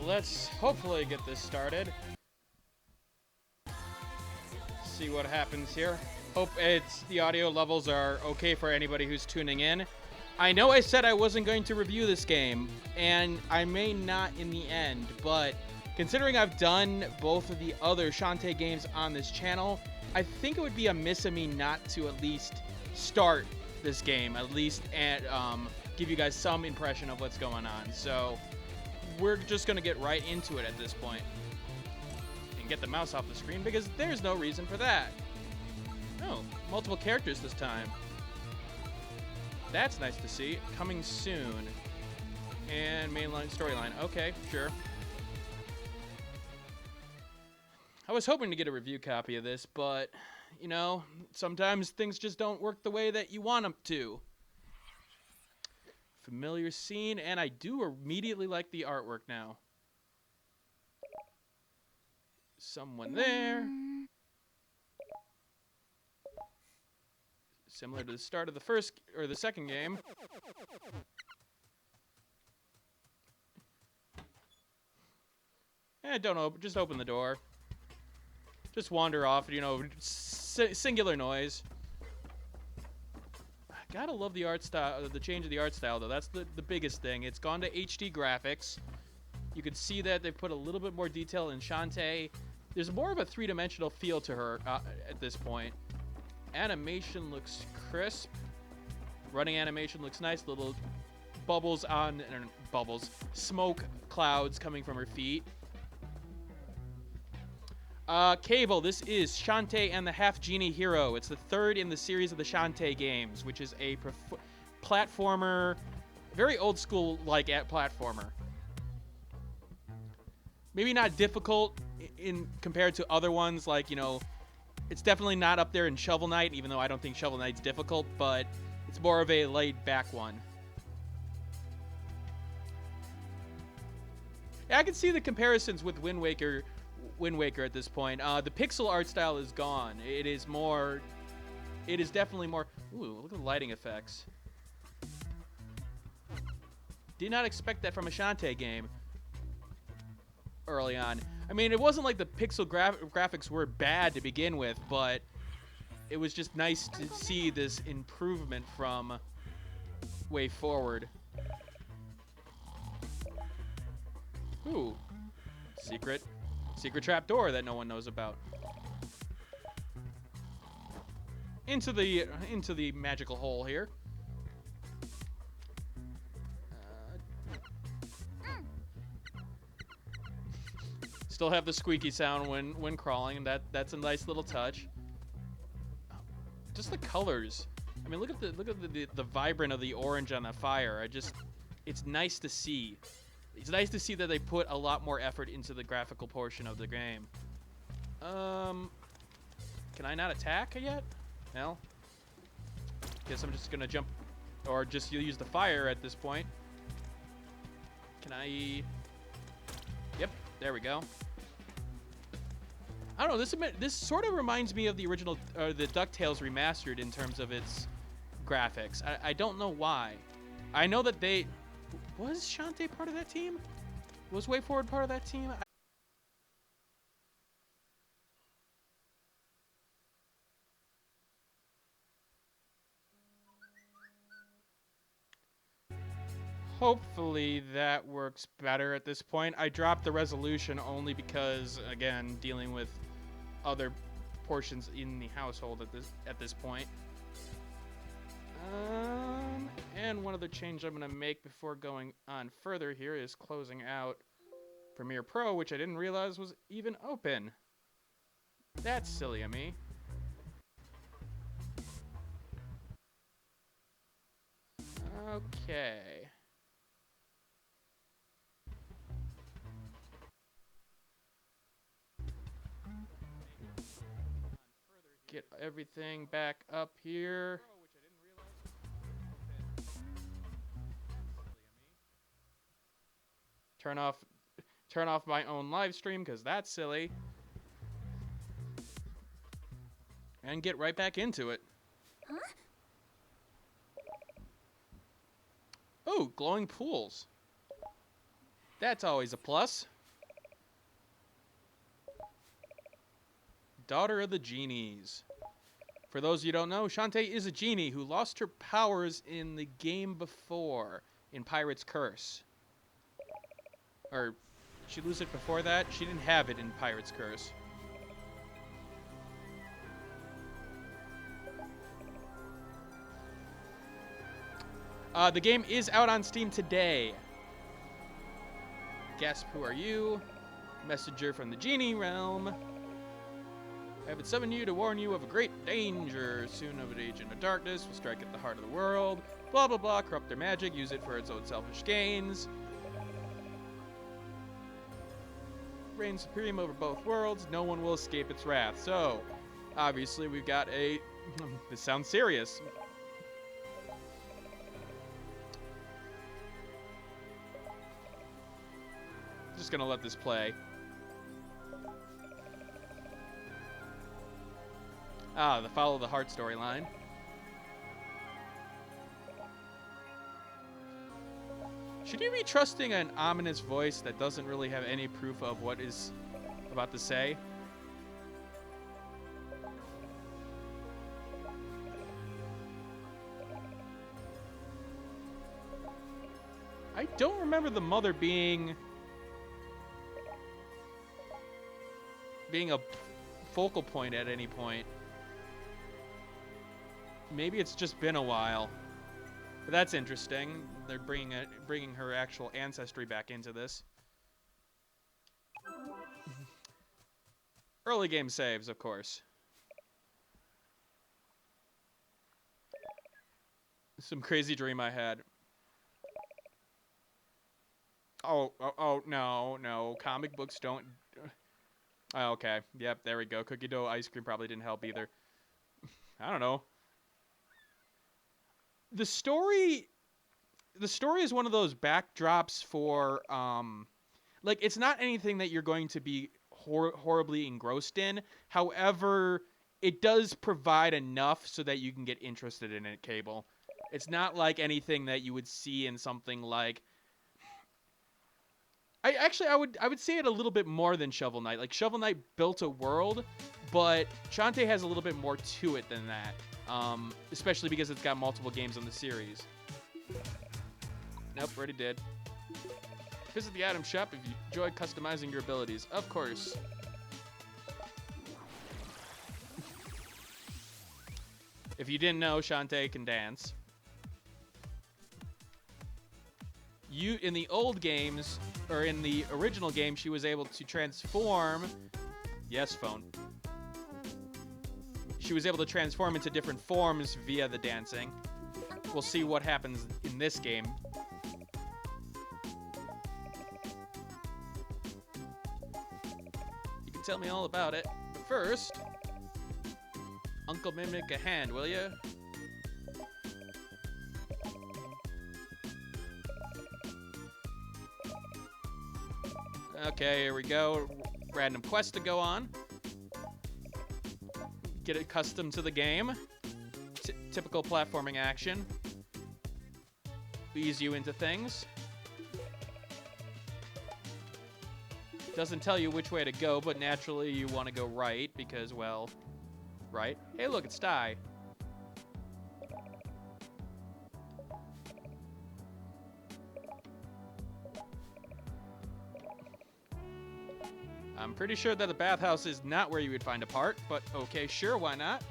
let's hopefully get this started. See what happens here. Hope the audio levels are okay for anybody who's tuning in. I know I said I wasn't going to review this game, and I may not in the end, but considering I've done both of the other Shantae games on this channel, I think it would be amiss of me not to at least start this game, at least, and give you guys some impression of what's going on. So we're just going to get right into it at this point and get the mouse off the screen because there's no reason for that. Oh, multiple characters this time. That's nice to see. Coming soon. And mainline storyline. Okay, sure. I was hoping to get a review copy of this, but, you know, sometimes things just don't work the way that you want them to. Familiar scene, and I do immediately like the artwork now. Someone there. Similar to the start of the first or the second game. Don't just open the door. Just wander off, you know, singular noise. I gotta love the art style, the change of the art style though. That's the biggest thing. It's gone to HD graphics. You can see that they put a little bit more detail in Shantae. There's more of a three-dimensional feel to her at this point. Animation looks crisp. Running animation looks nice. Little bubbles smoke clouds coming from her feet. Cable, this is Shantae and the Half-Genie Hero. It's the third in the series of the Shantae games, which is a platformer, very old school like platformer. Maybe not difficult in compared to other ones, like, you know, it's definitely not up there in Shovel Knight, even though I don't think Shovel Knight's difficult, but it's more of a laid-back one. Yeah, I can see the comparisons with Wind Waker at this point. The pixel art style is gone. It is definitely more... Ooh, look at the lighting effects. Did not expect that from a Shantae game early on. I mean, it wasn't like the pixel graphics were bad to begin with, but it was just nice to see this improvement from way forward. Ooh. Secret trapdoor that no one knows about. Into the magical hole here. Still have the squeaky sound when crawling. That's a nice little touch. Just the colors. I mean, look at the vibrant of the orange on the fire. It's nice to see. It's nice to see that they put a lot more effort into the graphical portion of the game. Can I not attack yet? Well, guess I'm just gonna jump, or just use the fire at this point. Can I? Yep, there we go. I don't know. This sort of reminds me of the original, the DuckTales remastered in terms of its graphics. I don't know why. I know that was Shantae part of that team? Was WayForward part of that team? Hopefully that works better at this point. I dropped the resolution only because, again, dealing with other portions in the household at this point. And one other change I'm going to make before going on further here is closing out Premiere Pro, which I didn't realize was even open. That's silly of me. Okay. Get everything back up here. Turn off my own live stream because that's silly. And get right back into it. Huh? Oh, glowing pools. That's always a plus. daughter of the Genies. For those you don't know, Shantae is a genie who lost her powers in the game before, in Pirate's Curse. Or, did she lose it before that? She didn't have it in Pirate's Curse. The game is out on Steam today. Gasp, who are you? Messenger from the Genie realm. I have summoned you to warn you of a great danger. Soon of an agent of darkness will strike at the heart of the world. Blah, blah, blah. Corrupt their magic. Use it for its own selfish gains. Reign supreme over both worlds. No one will escape its wrath. So, obviously, we've got a... This sounds serious. Just gonna let this play. Ah, the Follow the Heart storyline. Should you be trusting an ominous voice that doesn't really have any proof of what is about to say? I don't remember the mother being a focal point at any point. Maybe it's just been a while. But that's interesting. They're bringing her actual ancestry back into this. Early game saves, of course. Some crazy dream I had. Oh, no. Comic books don't... Oh, okay. Yep, there we go. Cookie dough ice cream probably didn't help either. I don't know. The story is one of those backdrops for, like, it's not anything that you're going to be horribly engrossed in. However, it does provide enough so that you can get interested in it, Cable. It's not like anything that you would see in something like... I would say it a little bit more than Shovel Knight. Like, Shovel Knight built a world, but Shantae has a little bit more to it than that. Especially because it's got multiple games on the series. Nope, already did. Visit the item shop if you enjoy customizing your abilities. Of course. If you didn't know, Shantae can dance. In the old games, or in the original game, she was able to transform... Yes, phone. She was able to transform into different forms via the dancing. We'll see what happens in this game. You can tell me all about it. But first, Uncle Mimic a hand, will you? Okay, here we go. Random quest to go on. Get accustomed to the game. Typical platforming action. Ease you into things. Doesn't tell you which way to go, but naturally you want to go right because, well, right? Hey, look, it's Ty. I'm pretty sure that the bathhouse is not where you would find a part, but okay, sure, why not?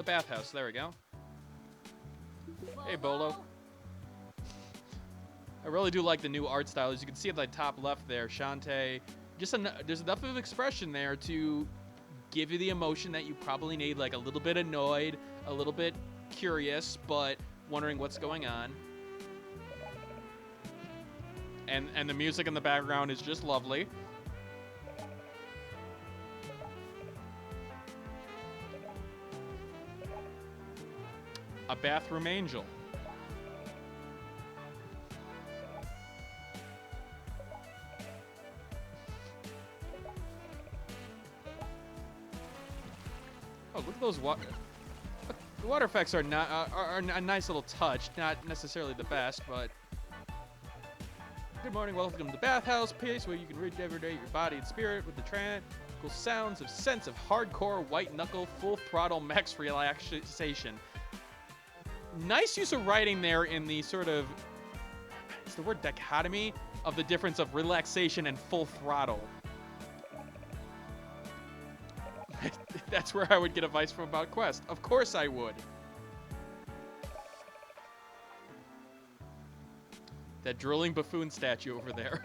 Bathhouse, there we go. Hey, Bolo. I really do like the new art style. As you can see at the top left there, Shantae, there's enough of expression there to give you the emotion that you probably need, like a little bit annoyed, a little bit curious, but wondering what's going on. And the music in the background is just lovely. A bathroom angel. Oh, look at those water. The water effects are not are a nice little touch. Not necessarily the best, but Good morning, welcome to the bathhouse place where you can rejuvenate your body and spirit with the tranquil sounds of sense of hardcore white knuckle full throttle max relaxation. Nice use of writing there in the sort of, it's the word dichotomy of the difference of relaxation and full throttle. That's where I would get advice from about Quest. Of course I would. That drooling buffoon statue over there.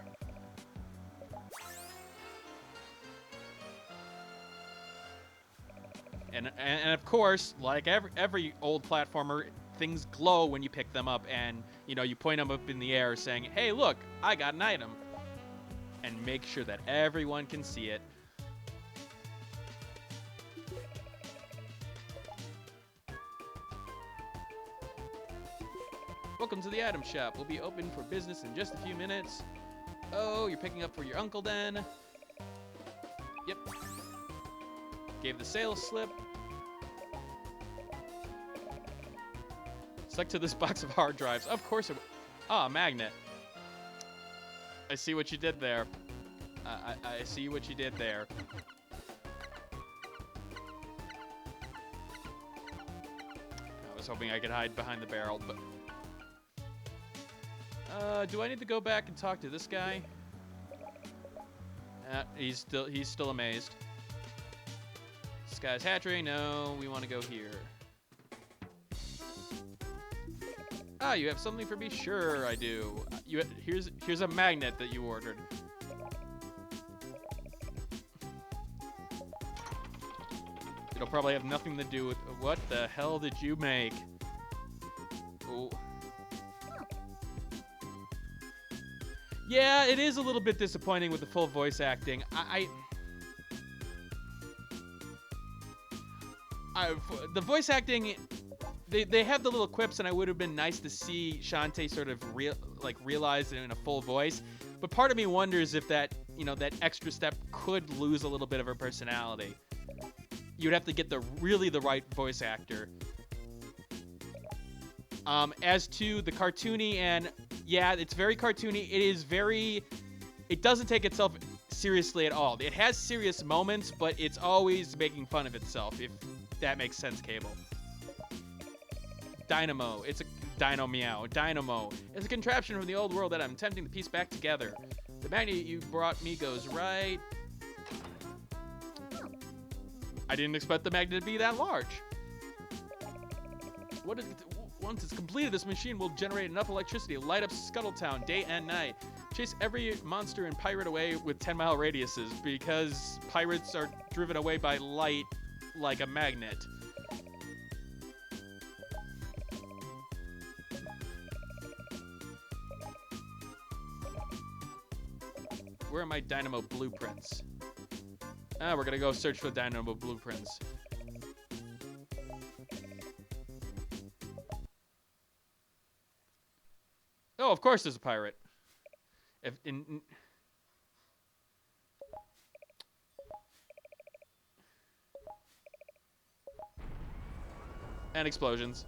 And of course, like every old platformer, things glow when you pick them up, and you know, you point them up in the air saying, "Hey, look, I got an item." And make sure that everyone can see it. Welcome to the item shop. We'll be open for business in just a few minutes. Oh, you're picking up for your uncle then? Yep. Gave the sales slip. Stuck to this box of hard drives. Of course it Ah, magnet. I see what you did there. I see what you did there. I was hoping I could hide behind the barrel, but... do I need to go back and talk to this guy? He's still amazed. Sky's hatchery? No, we want to go here. Ah, you have something for me? Sure, I do. Here's a magnet that you ordered. It'll probably have nothing to do with... What the hell did you make? Oh. Yeah, it is a little bit disappointing with the full voice acting. The voice acting, they have the little quips, and it would have been nice to see Shantae sort of realize it in a full voice. But part of me wonders if that, you know, that extra step could lose a little bit of her personality. You'd have to get the right voice actor. As to the cartoony, and yeah, it's very cartoony. It doesn't take itself seriously at all. It has serious moments, but it's always making fun of itself, if that makes sense, Cable. Dynamo. It's a Dino Meow. Dynamo. It's a contraption from the old world that I'm attempting to piece back together. The magnet you brought me goes right... I didn't expect the magnet to be that large. Once it's completed, this machine will generate enough electricity to light up Scuttletown day and night. Chase every monster and pirate away with 10-mile radiuses, because pirates are driven away by light like a magnet. Where are my dynamo blueprints? We're gonna go search for dynamo blueprints. Oh, of course there's a pirate. And explosions.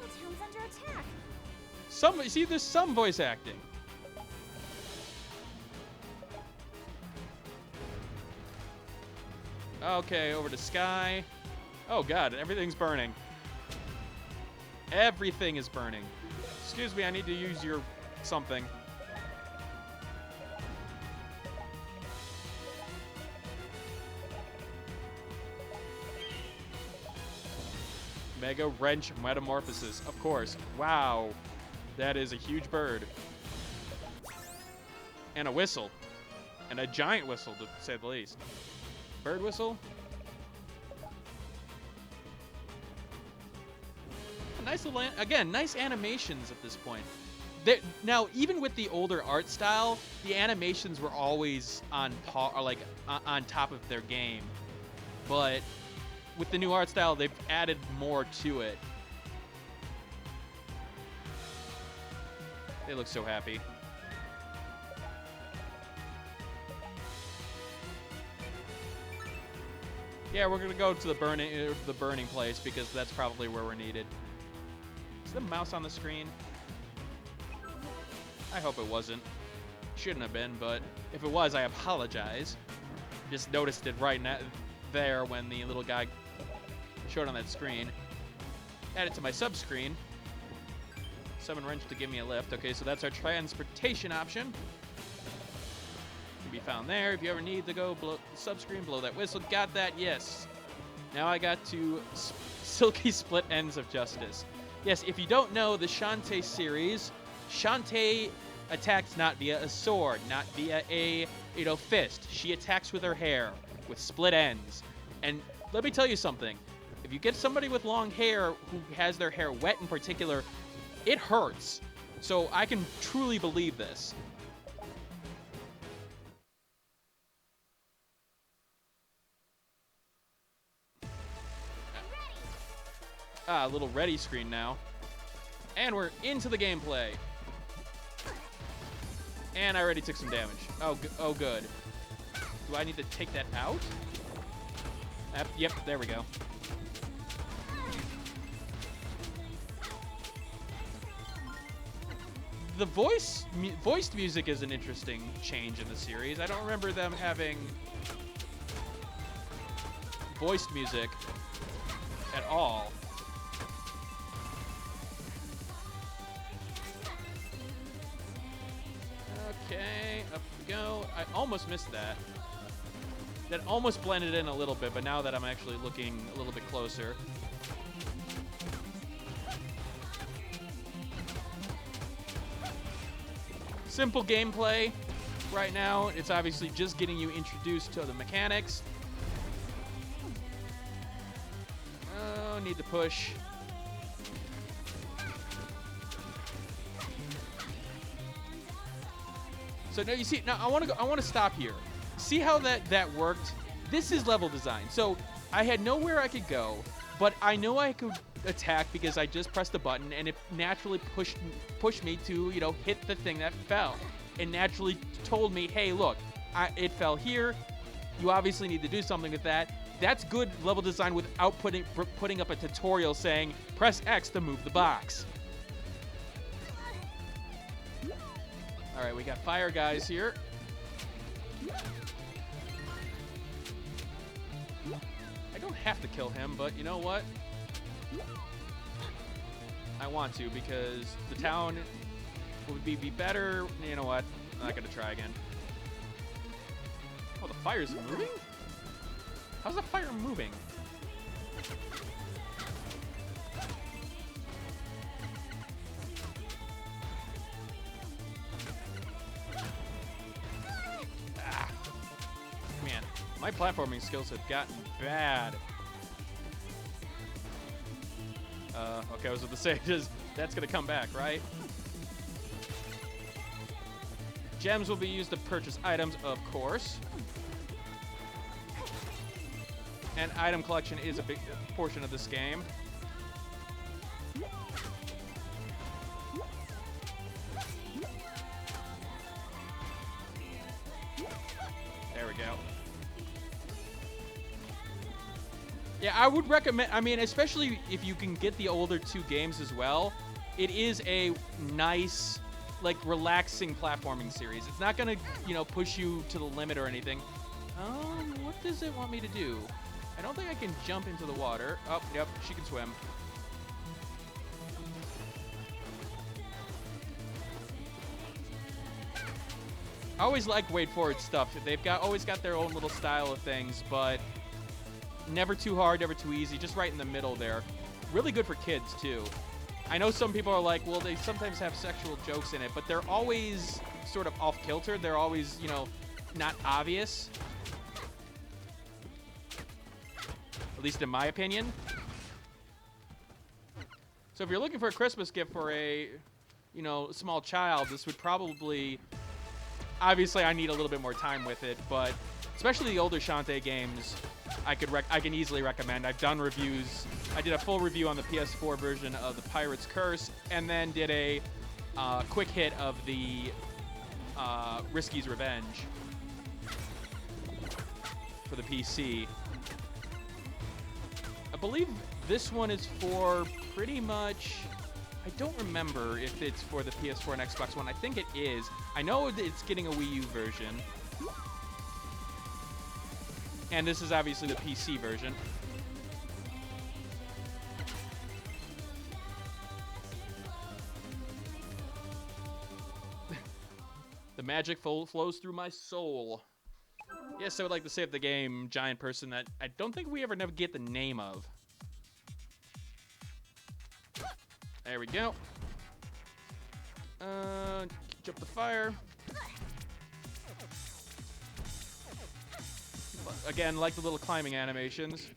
Scuttletown's under attack. See, there's some voice acting. Okay, over to Sky. Oh god, everything's burning. Everything is burning. Excuse me, I need to use your something. Mega Wrench Metamorphosis, of course. Wow, that is a huge bird. And a whistle. And a giant whistle, to say the least. Bird whistle? Nice little, again, nice animations at this point. Now, even with the older art style, the animations were always on par, or like on top of their game. But with the new art style, they've added more to it. They look so happy. Yeah, we're gonna go to the burning place because that's probably where we're needed. Is the mouse on the screen? I hope it wasn't. Shouldn't have been, but if it was, I apologize. Just noticed it right there when the little guy showed on that screen. Add it to my sub screen. Summon wrench to give me a lift. Okay, so that's our transportation option. Can be found there. If you ever need to go blow the sub screen, blow that whistle. Got that? Yes. Now I got to silky split ends of justice. Yes, if you don't know the Shantae series, Shantae attacks not via a sword, not via a fist. She attacks with her hair, with split ends. And let me tell you something. If you get somebody with long hair who has their hair wet in particular, it hurts. So I can truly believe this. A little ready screen now. And we're into the gameplay. And I already took some damage. Oh, good. Do I need to take that out? Yep, there we go. The voiced music is an interesting change in the series. I don't remember them having voiced music at all. Okay, up we go. I almost missed that. That almost blended in a little bit, but now that I'm actually looking a little bit closer. Simple gameplay right now. It's obviously just getting you introduced to the mechanics. Oh, need to push. So now you see, now I want to stop here. See how that worked? This is level design. So I had nowhere I could go, but I know I could attack because I just pressed the button and it naturally pushed me to, hit the thing that fell. It naturally told me, hey, look, it fell here. You obviously need to do something with that. That's good level design without putting up a tutorial saying, press X to move the box. All right, we got fire guys here. I don't have to kill him, but you know what? I want to because the town would be better. You know what? I'm not going to try again. Oh, the fire's moving? How's the fire moving? Man, my platforming skills have gotten bad. Okay, I was about to say, that's going to come back, right? Gems will be used to purchase items, of course. And item collection is a big portion of this game. There we go. Yeah, I would recommend, especially if you can get the older 2 games as well, it is a nice, relaxing platforming series. It's not going to, push you to the limit or anything. What does it want me to do? I don't think I can jump into the water. Oh, yep, she can swim. I always like Wait For It stuff. They've always got their own little style of things, but never too hard, never too easy, just right in the middle there. Really good for kids, too. I know some people are like, well, they sometimes have sexual jokes in it, but they're always sort of off-kilter. They're always, not obvious. At least in my opinion. So if you're looking for a Christmas gift for a, small child, this would probably... Obviously, I need a little bit more time with it, but especially the older Shantae games, I can easily recommend. I've done reviews. I did a full review on the PS4 version of The Pirate's Curse, and then did a quick hit of the Risky's Revenge for the PC. believe this one is for pretty much... I don't remember if it's for the PS4 and Xbox One. I think it is. I know that it's getting a Wii U version. And this is obviously the PC version. The magic flows through my soul. Yes, I would like to save the game, giant person that I don't think we never get the name of. There we go. Jump the fire. Again, like the little climbing animations.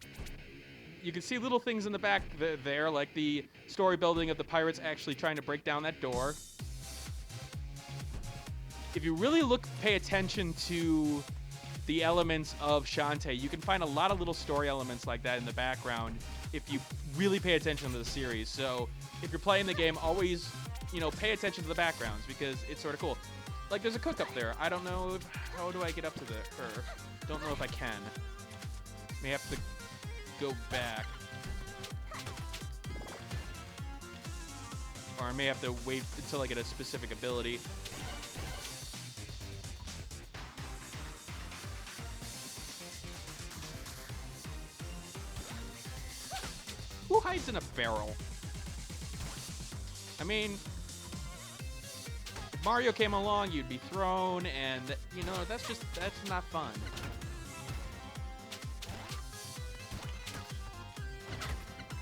You can see little things in the back there, like the story building of the pirates actually trying to break down that door. If you really pay attention to the elements of Shantae, you can find a lot of little story elements like that in the background if you really pay attention to the series. So if you're playing the game, always, pay attention to the backgrounds because it's sort of cool. Like there's a cook up there. I don't know how do I get up to her? Don't know if I can. May have to go back. Or I may have to wait until I get a specific ability. Who hides in a barrel? I mean, if Mario came along, you'd be thrown, and that's not fun.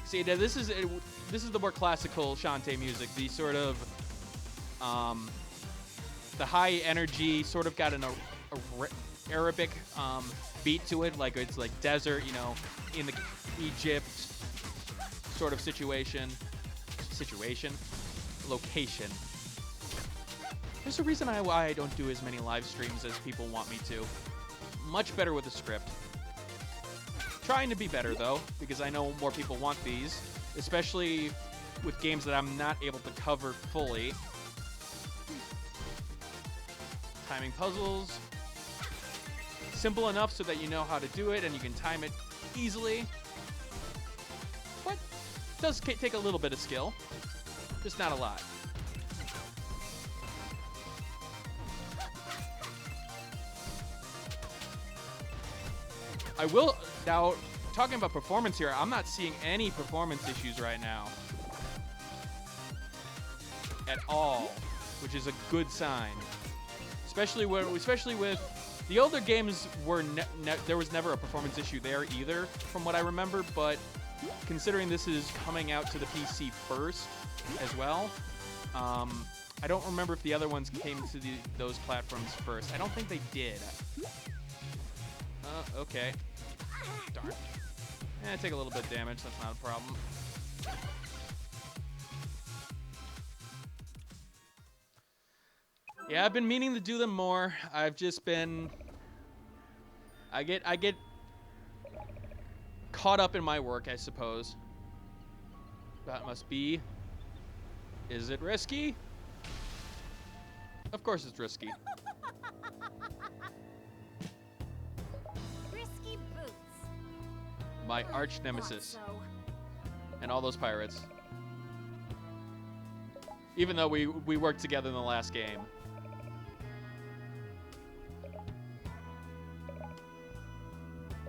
See, now this is the more classical Shantae music. The sort of the high energy, sort of got an Arabic beat to it, like it's like desert, in the Egypt sort of location. There's a reason why I don't do as many live streams as people want me to. Much better with the script. Trying to be better though, because I know more people want these, especially with games that I'm not able to cover fully. Timing puzzles. Simple enough so that you know how to do it and you can time it easily. But it does take a little bit of skill. Just not a lot. I will, now, talking about performance here, I'm not seeing any performance issues right now. At all, which is a good sign. Especially with the older games, there was never a performance issue there either, from what I remember, but considering this is coming out to the PC first as well, I don't remember if the other ones came to those platforms first. I don't think they did. Okay. Darn. Take a little bit of damage. That's not a problem. Yeah, I've been meaning to do them more. I've just been... I get caught up in my work, I suppose. That must be... Is it risky? Of course it's risky. Risky boots. My arch nemesis. And all those pirates. Even though we worked together in the last game.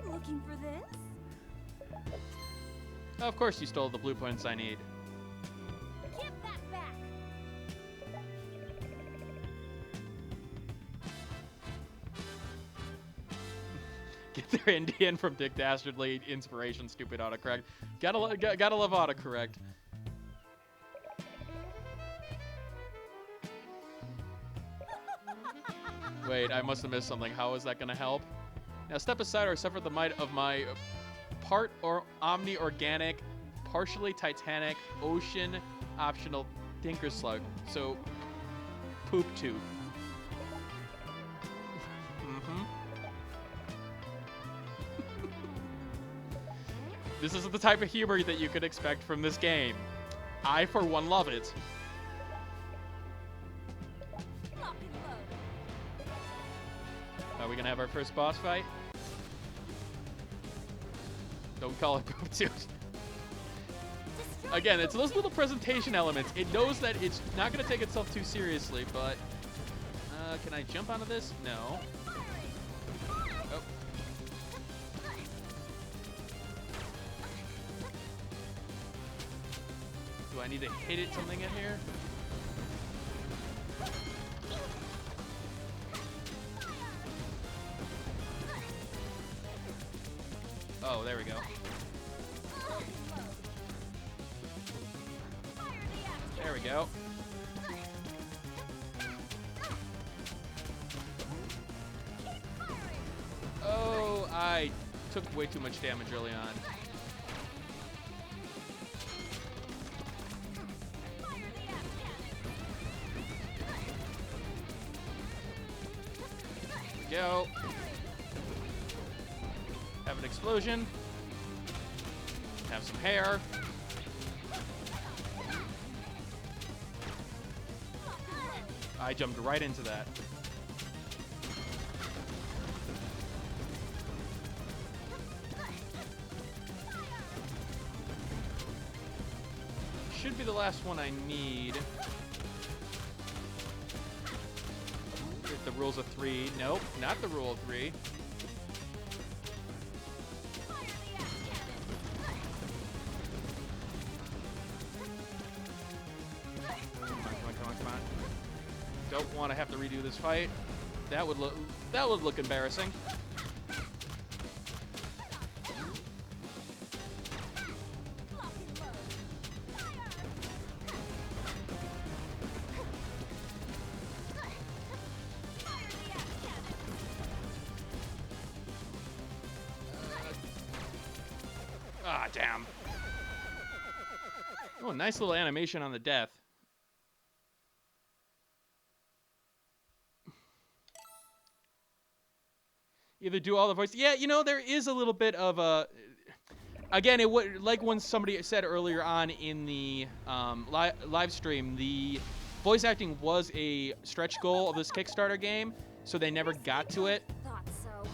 Looking for this? Of course you stole the blue points I need. Give that back. Get their Indian from Dick Dastardly. Inspiration, stupid autocorrect. Gotta love autocorrect. Wait, I must have missed something. How is that gonna help? Now step aside or suffer the might of my part or omni-organic, partially titanic, ocean optional tinker slug. So, poop tooth. This is the type of humor that you could expect from this game. I, for one, love it. Are we gonna have our first boss fight? Don't call it poop tooth. Again, it's those little presentation elements. It knows that it's not going to take itself too seriously, but... can I jump onto this? No. Oh. Do I need to hit it something in here? Oh, there we go. There we go. Oh, I took way too much damage early on. There we go. Have an explosion. Have some hair. I jumped right into that. Should be the last one I need. If the rules of 3. Nope, not the rule of 3. Come on. Don't want to have to redo this fight. That would look embarrassing. Ah, damn. Oh, nice little animation on the death. Either do all the voice. Yeah, you know, there is a little bit of a... Again, it would, like when somebody said earlier on in the live stream, the voice acting was a stretch goal of this Kickstarter game, so they never got to it. Thought so.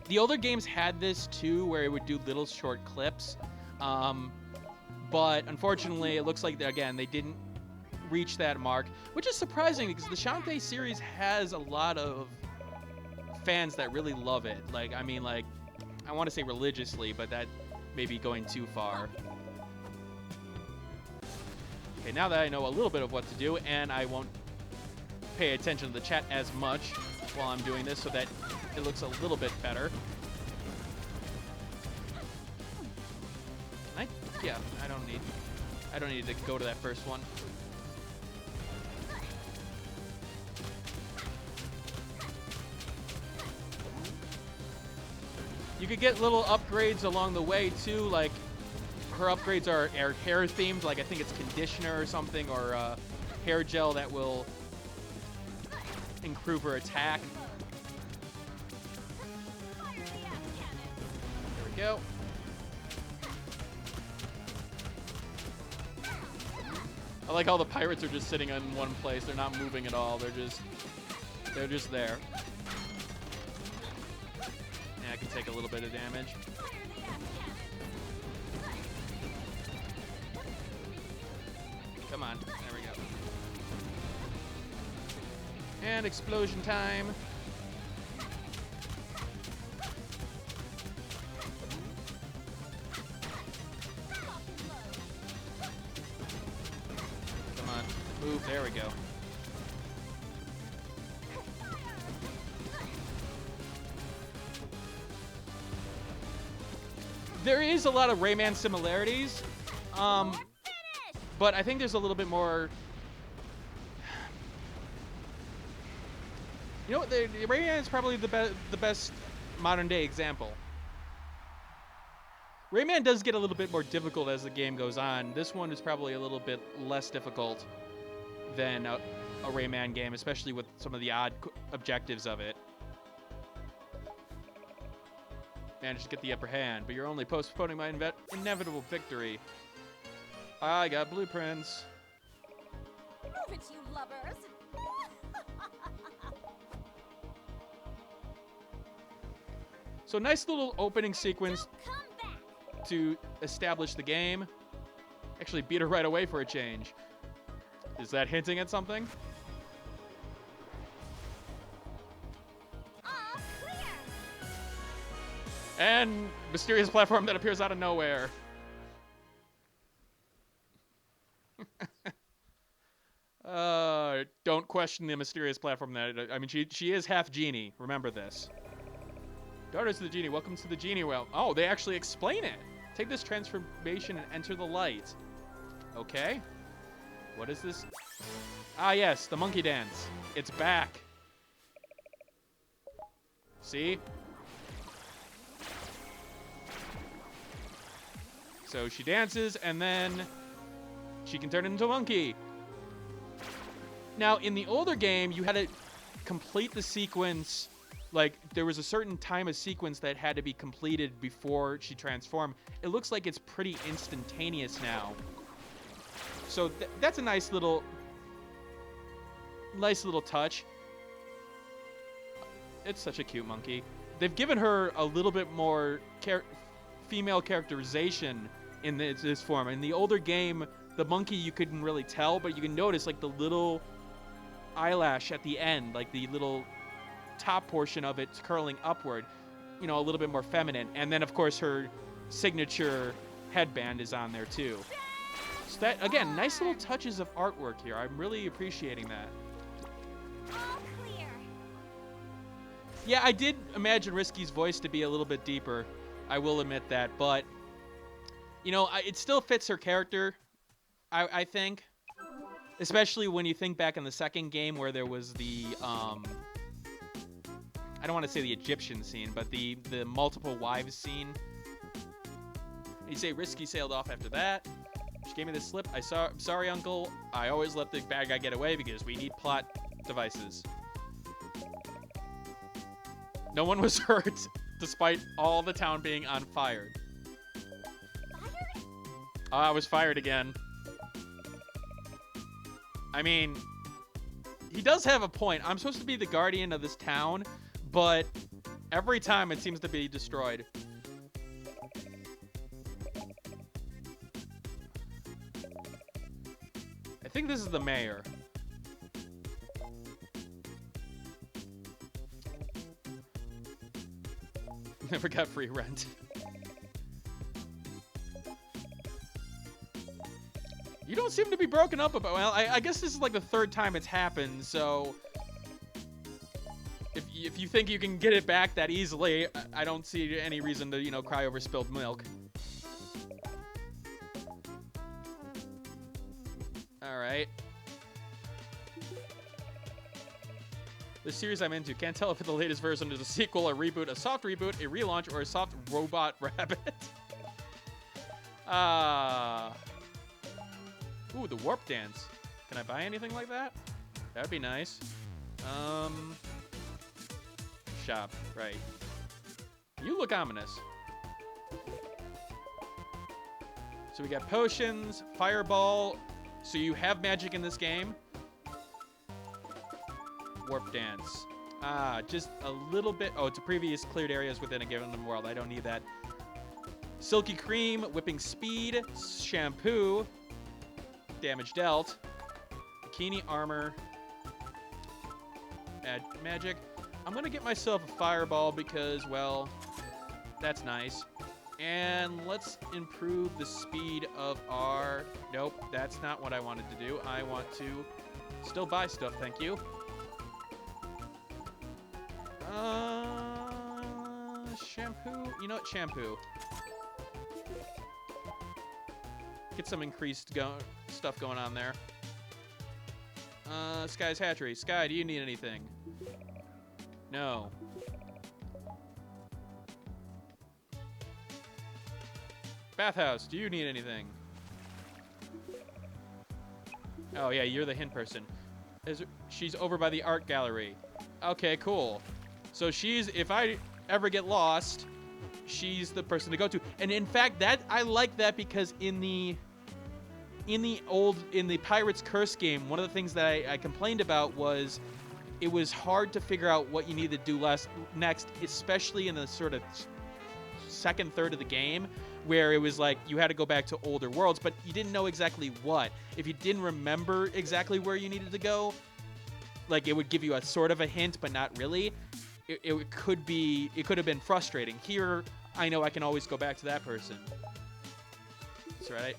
The older games had this too, where it would do little short clips, but unfortunately, it looks like again they didn't reach that mark, which is surprising because the Shantae series has a lot of fans that really love it. Like, I mean, like, I want to say religiously, but that may be going too far. Okay, now that I know a little bit of what to do, and I won't pay attention to the chat as much while I'm doing this so that it looks a little bit better. Yeah, I don't need to go to that first one. You could get little upgrades along the way too, like her upgrades are hair themed, like I think it's conditioner or something, or hair gel that will improve her attack. There we go. I like how the pirates are just sitting in one place. They're not moving at all. They're just there. Yeah, I can take a little bit of damage. Come on. There we go. And explosion time. Come on. Move. There we go. There is a lot of Rayman similarities, but I think there's a little bit more. You know what? The Rayman is probably the best modern day example. Rayman does get a little bit more difficult as the game goes on. This one is probably a little bit less difficult than a Rayman game, especially with some of the odd objectives of it. Managed to get the upper hand, but you're only postponing my inevitable victory. I got blueprints. Move it, you lovers. So nice little opening sequence Come back. to establish the game. Actually beat her right away for a change. Is that hinting at something? All clear. And mysterious platform that appears out of nowhere. Don't question the mysterious platform that, I mean, she is half genie. Remember this. Daughters of the Genie, welcome to the Genie realm. Oh, they actually explain it. Take this transformation and enter the light. Okay. What is this? Ah, yes, the monkey dance. It's back. See? So she dances, and then she can turn into a monkey. Now, in the older game, you had to complete the sequence. Like, there was a certain time of sequence that had to be completed before she transformed. It looks like it's pretty instantaneous now. So that's a nice little touch. It's such a cute monkey. They've given her a little bit more female characterization in this form. In the older game, the monkey you couldn't really tell, but you can notice like the little eyelash at the end, like the little top portion of it curling upward, you know, a little bit more feminine. And then of course her signature headband is on there too. So that, again, nice little touches of artwork here. I'm really appreciating that. All clear. Yeah, I did imagine Risky's voice to be a little bit deeper. I will admit that, but you know, it still fits her character, I think. Especially when you think back in the second game where there was the, I don't want to say the Egyptian scene, but the multiple wives scene. And you say Risky sailed off after that. She gave me this slip. I'm sorry, Uncle. I always let the bad guy get away because we need plot devices. No one was hurt, despite all the town being on fire. Fired? I was fired again. I mean, he does have a point. I'm supposed to be the guardian of this town, but every time it seems to be destroyed. I think this is the mayor. Never got free rent. You don't seem to be broken up about. Well, I guess this is like the third time it's happened, so if you think you can get it back that easily, I don't see any reason to, you know, cry over spilled milk. All right. This series I'm into. Can't tell if it's the latest version is a sequel, a reboot, a soft reboot, a relaunch, or a soft robot rabbit. Ooh, the warp dance. Can I buy anything like that? That'd be nice. Shop, right. You look ominous. So we got potions, fireball. So you have magic in this game. Warp dance. Just a little bit. Oh, it's a previous cleared areas within a given world. I don't need that. Silky cream, whipping speed, shampoo, damage dealt, bikini armor, add magic. I'm gonna get myself a fireball because, well, that's nice. And let's improve the speed of our... Nope, that's not what I wanted to do. I want to still buy stuff, thank you. Shampoo? You know what? Shampoo. Get some increased stuff going on there. Sky's Hatchery. Sky, do you need anything? No. Bathhouse, do you need anything? Oh, yeah, you're the hint person. She's over by the art gallery. Okay, cool. So she's, if I ever get lost, she's the person to go to. And in fact, that I like that because in the Pirate's Curse game, one of the things that I complained about was it was hard to figure out what you needed to do next, especially in the sort of second third of the game, where it was like you had to go back to older worlds, but you didn't know exactly what. If you didn't remember exactly where you needed to go, like it would give you a sort of a hint, but not really. It could have been frustrating. Here, I know I can always go back to that person. That's right.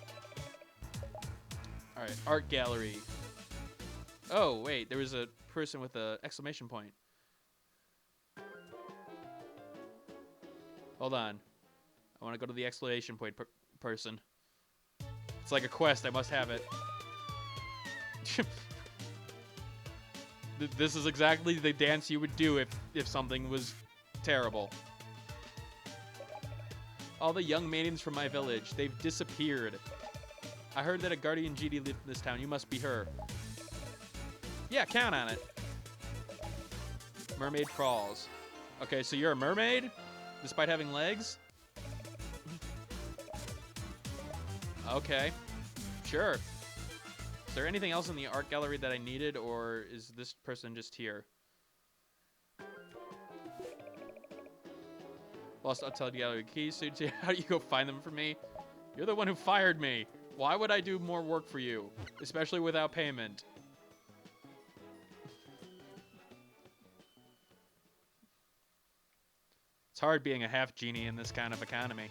All right, art gallery. Oh, wait, there was a person with an exclamation point. Hold on. I want to go to the exclamation point person. It's like a quest. I must have it. This is exactly the dance you would do if something was terrible. All the young maidens from my village, they've disappeared. I heard that a guardian genie lived in this town. You must be her. Yeah, count on it. Mermaid crawls. Okay, so you're a mermaid? Despite having legs? Okay. Sure. Is there anything else in the art gallery that I needed, or is this person just here? Lost outside the gallery keys. So how do you go find them for me? You're the one who fired me. Why would I do more work for you? Especially without payment. It's hard being a half genie in this kind of economy.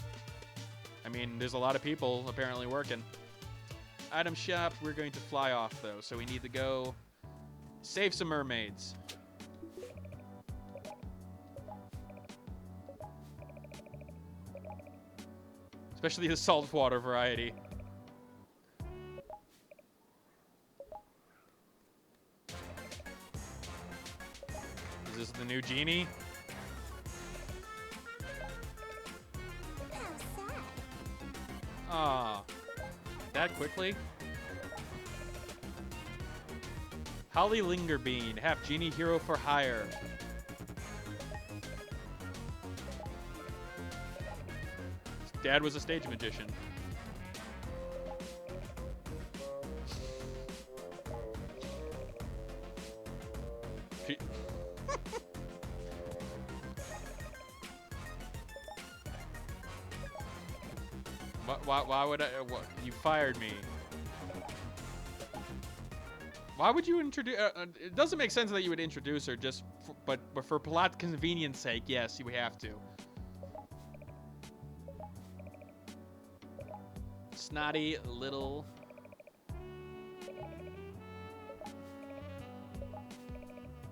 I mean, there's a lot of people apparently working. Item shop, we're going to fly off though, so we need to go save some mermaids. Especially the saltwater variety. Is this the new genie? Ah, that quickly? Holly Lingerbean, Half-Genie Hero for hire. His dad was a stage magician. Why would I? What? You fired me. Why would you introduce? It doesn't make sense that you would introduce her, just, but for plot convenience sake, yes, you have to. Snotty little.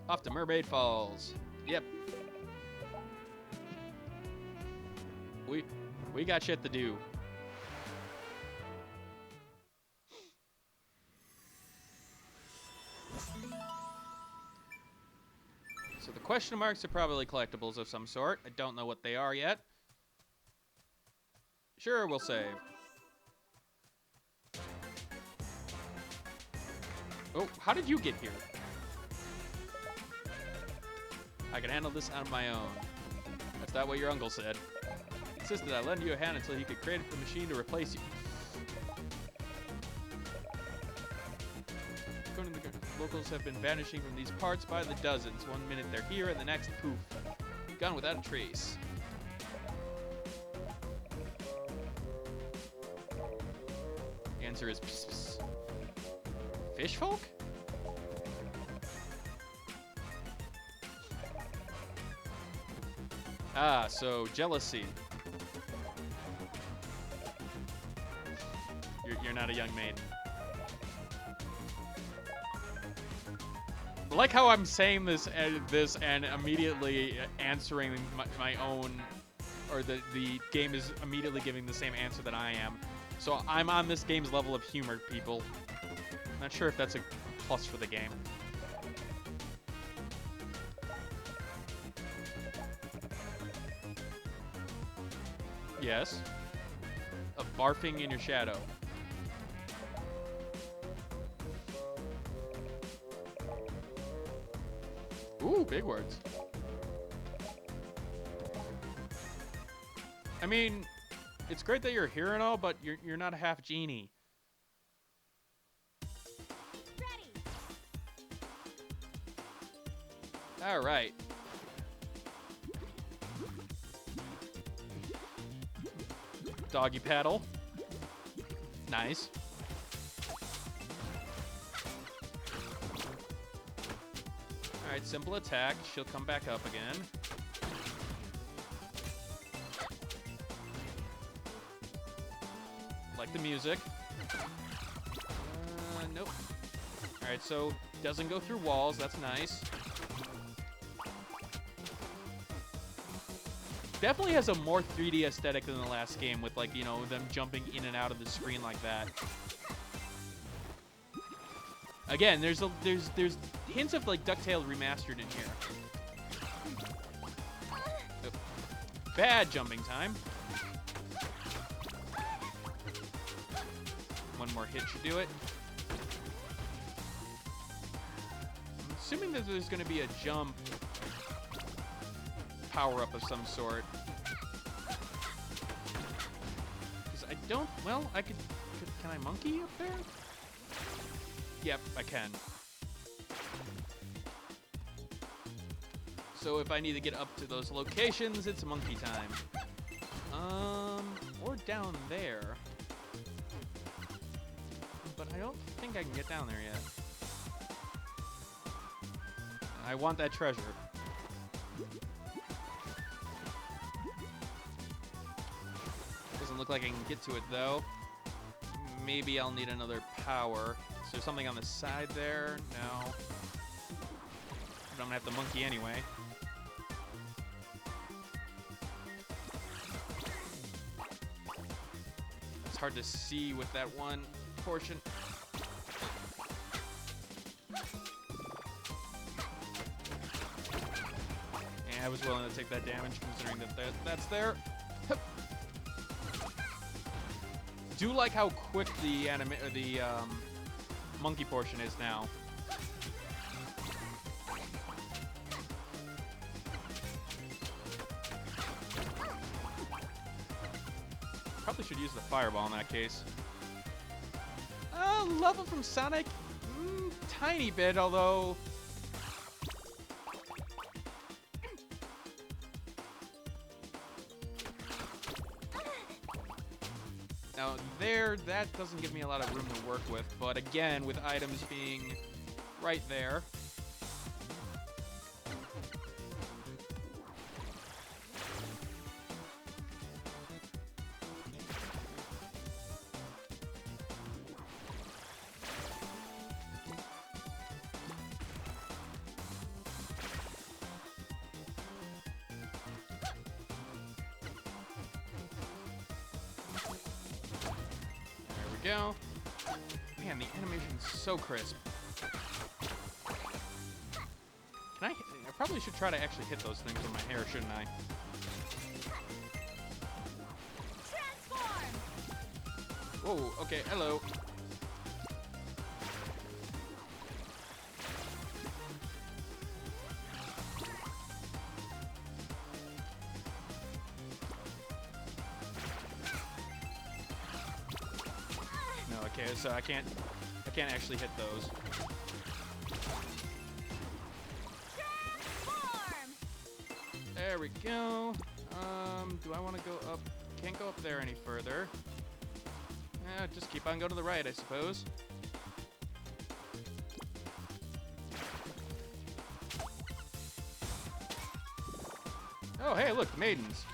Off to Mermaid Falls. Yep. We got shit to do. So the question marks are probably collectibles of some sort. I don't know what they are yet. Sure, we'll save. Oh, how did you get here? I can handle this on my own. That's not what your uncle said. He insisted I lend you a hand until he could create the machine to replace you. According to the locals have been vanishing from these parts by the dozens. 1 minute they're here and the next, poof. Gone without a trace. The answer is pss, pss. Fish folk? Ah, so jealousy. You're not a young maiden. I like how I'm saying this and immediately answering my own, or the game is immediately giving the same answer that I am. So I'm on this game's level of humor, people. Not sure if that's a plus for the game. Yes. Of barfing in your shadow. Ooh, big words. I mean, it's great that you're here and all, but you're not a half genie. Ready. All right. Doggy paddle. Nice. Alright, simple attack. She'll come back up again. Like the music. Nope. Alright, so doesn't go through walls. That's nice. Definitely has a more 3D aesthetic than the last game with, like, you know, them jumping in and out of the screen like that. Again, there's hints of, like, DuckTales remastered in here. Oh. Bad jumping time. One more hit should do it. I'm assuming that there's going to be a jump power-up of some sort. Because I don't... Well, I could... Can I monkey up there? Yep, I can. So if I need to get up to those locations, it's monkey time. Or down there. But I don't think I can get down there yet. I want that treasure. Doesn't look like I can get to it, though. Maybe I'll need another power. Is there something on the side there? No. I'm gonna have to monkey anyway. It's hard to see with that one portion. Yeah, I was willing to take that damage considering that that's there. Do like how quick the monkey portion is now. Probably should use the fireball in that case. Level from Sonic, tiny bit, although. Now there, that doesn't give me a lot of room to work with, but again, with items being right there. Go. Man, the animation's so crisp. Can I probably should try to actually hit those things with my hair, shouldn't I? Transform! Whoa, okay, hello. Okay, so I can't actually hit those. Transform! There we go. Do I want to go up? Can't go up there any further. Just keep on going to the right, I suppose. Oh, hey, look, maidens.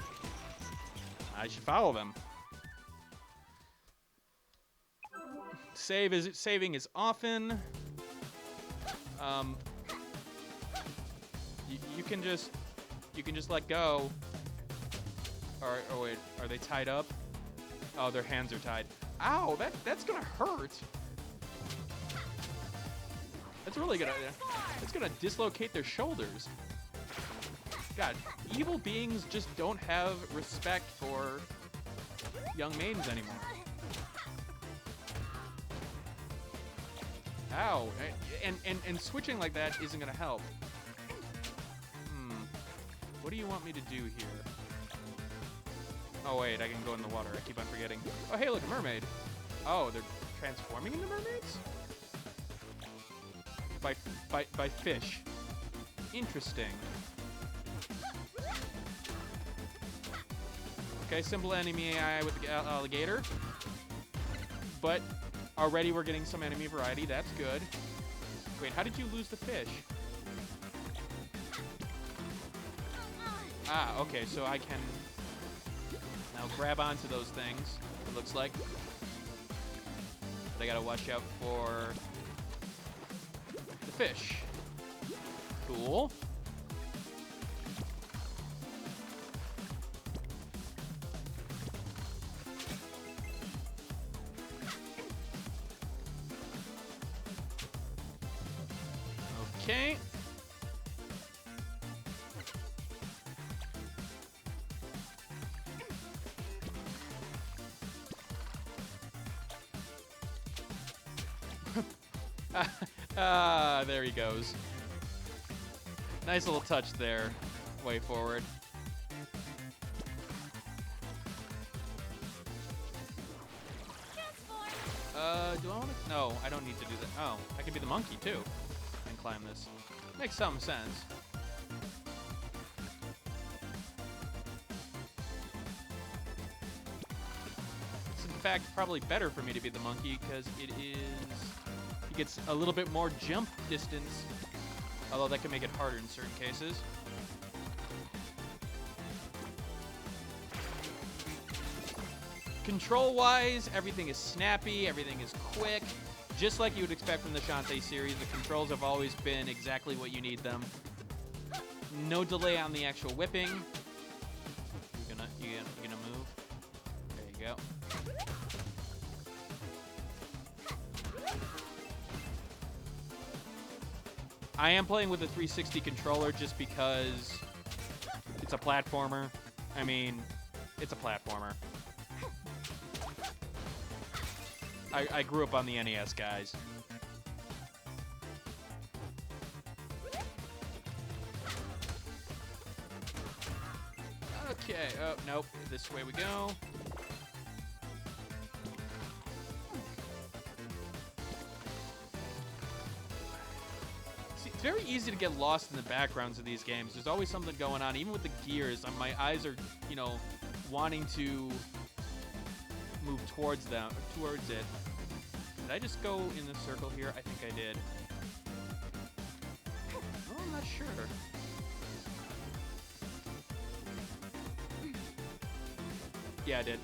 I should follow them. Saving is often. You can just let go. Or oh wait, are they tied up? Oh, their hands are tied. Ow, that's gonna hurt. That's really gonna. It's gonna dislocate their shoulders. God, evil beings just don't have respect for young maidens anymore. Ow, and switching like that isn't gonna help. What do you want me to do here? Oh wait, I can go in the water. I keep on forgetting. Oh hey, look, a mermaid. Oh, they're transforming into mermaids? By fish. Interesting. Okay, simple enemy AI with the alligator. But already we're getting some enemy variety. That's good. Wait, how did you lose the fish? Ah, okay, so I can now grab onto those things, it looks like. But I gotta watch out for the fish. Cool. Okay. There he goes. Nice little touch there. Way forward. Do I want to? No, I don't need to do that. Oh, I can be the monkey too and climb this. Makes some sense. It's in fact probably better for me to be the monkey because it gets a little bit more jump distance, although that can make it harder in certain cases. Control-wise, everything is snappy, everything is quick. Just like you would expect from the Shantae series, the controls have always been exactly what you need them. No delay on the actual whipping. You're gonna move. There you go. I am playing with a 360 controller just because it's a platformer. I mean, it's a platformer. I grew up on the NES, guys. Okay, oh, nope. This way we go. See, it's very easy to get lost in the backgrounds of these games. There's always something going on. Even with the gears, my eyes are, you know, wanting to move towards it. Did I just go in the circle here? I think I did. Oh, I'm not sure. Yeah, I did.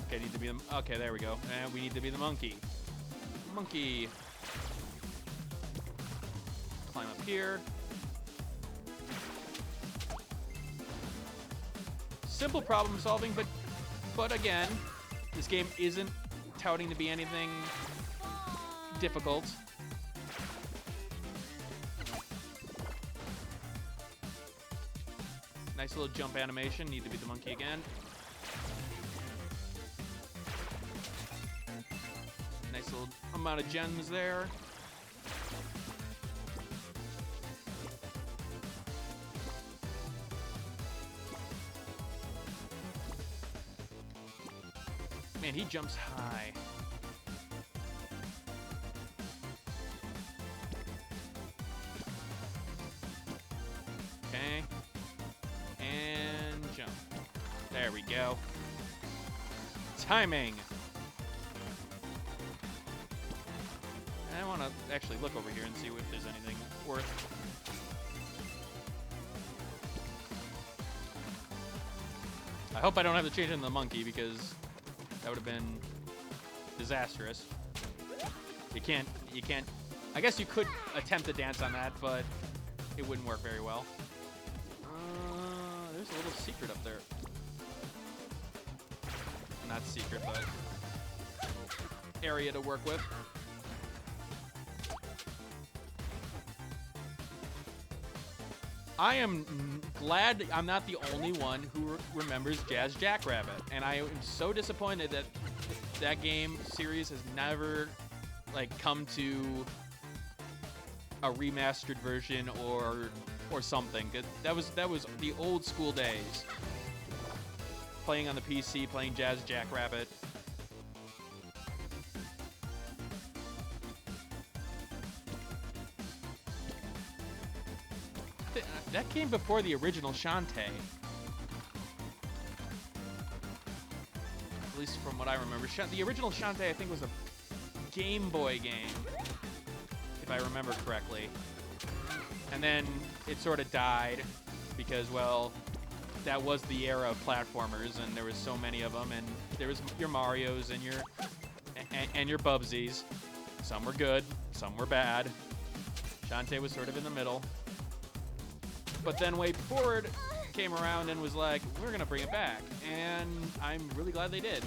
Okay, need to be the. Okay, there we go. And we need to be the monkey. Monkey. Climb up here. Simple problem solving, but again, this game isn't touting to be anything difficult. Nice little jump animation. Need to be the monkey again. Nice little amount of gems there. Man, he jumps high. Okay. And jump. There we go. Timing. I want to actually look over here and see if there's anything worth. I hope I don't have to change into the monkey because that would have been disastrous. You can't, I guess you could attempt to dance on that, but it wouldn't work very well. There's a little secret up there. Not secret, but area to work with. I am glad I'm not the only one who remembers Jazz Jackrabbit, and I am so disappointed that that game series has never come to a remastered version or something. That was the old school days. Playing on the PC, playing Jazz Jackrabbit. that came before the original Shantae. At least from what I remember. The original Shantae, I think, was a Game Boy game, if I remember correctly. And then it sort of died because, well, that was the era of platformers, and there was so many of them, and there was your Marios and your Bubsies. Some were good, some were bad. Shantae was sort of in the middle. But then Way Forward came around and was like, we're gonna bring it back, and I'm really glad they did.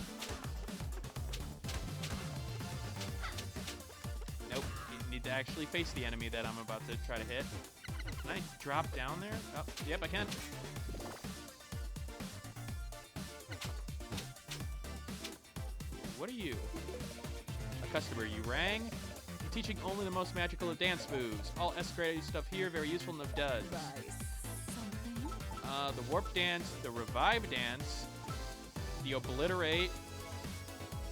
Nope, you need to actually face the enemy that I'm about to try to hit. Can I drop down there? Oh, yep, I can. What are you? A customer, you rang? I'm teaching only the most magical of dance moves. All escalated stuff here, very useful, no duds. The warp dance, the revive dance, the obliterate,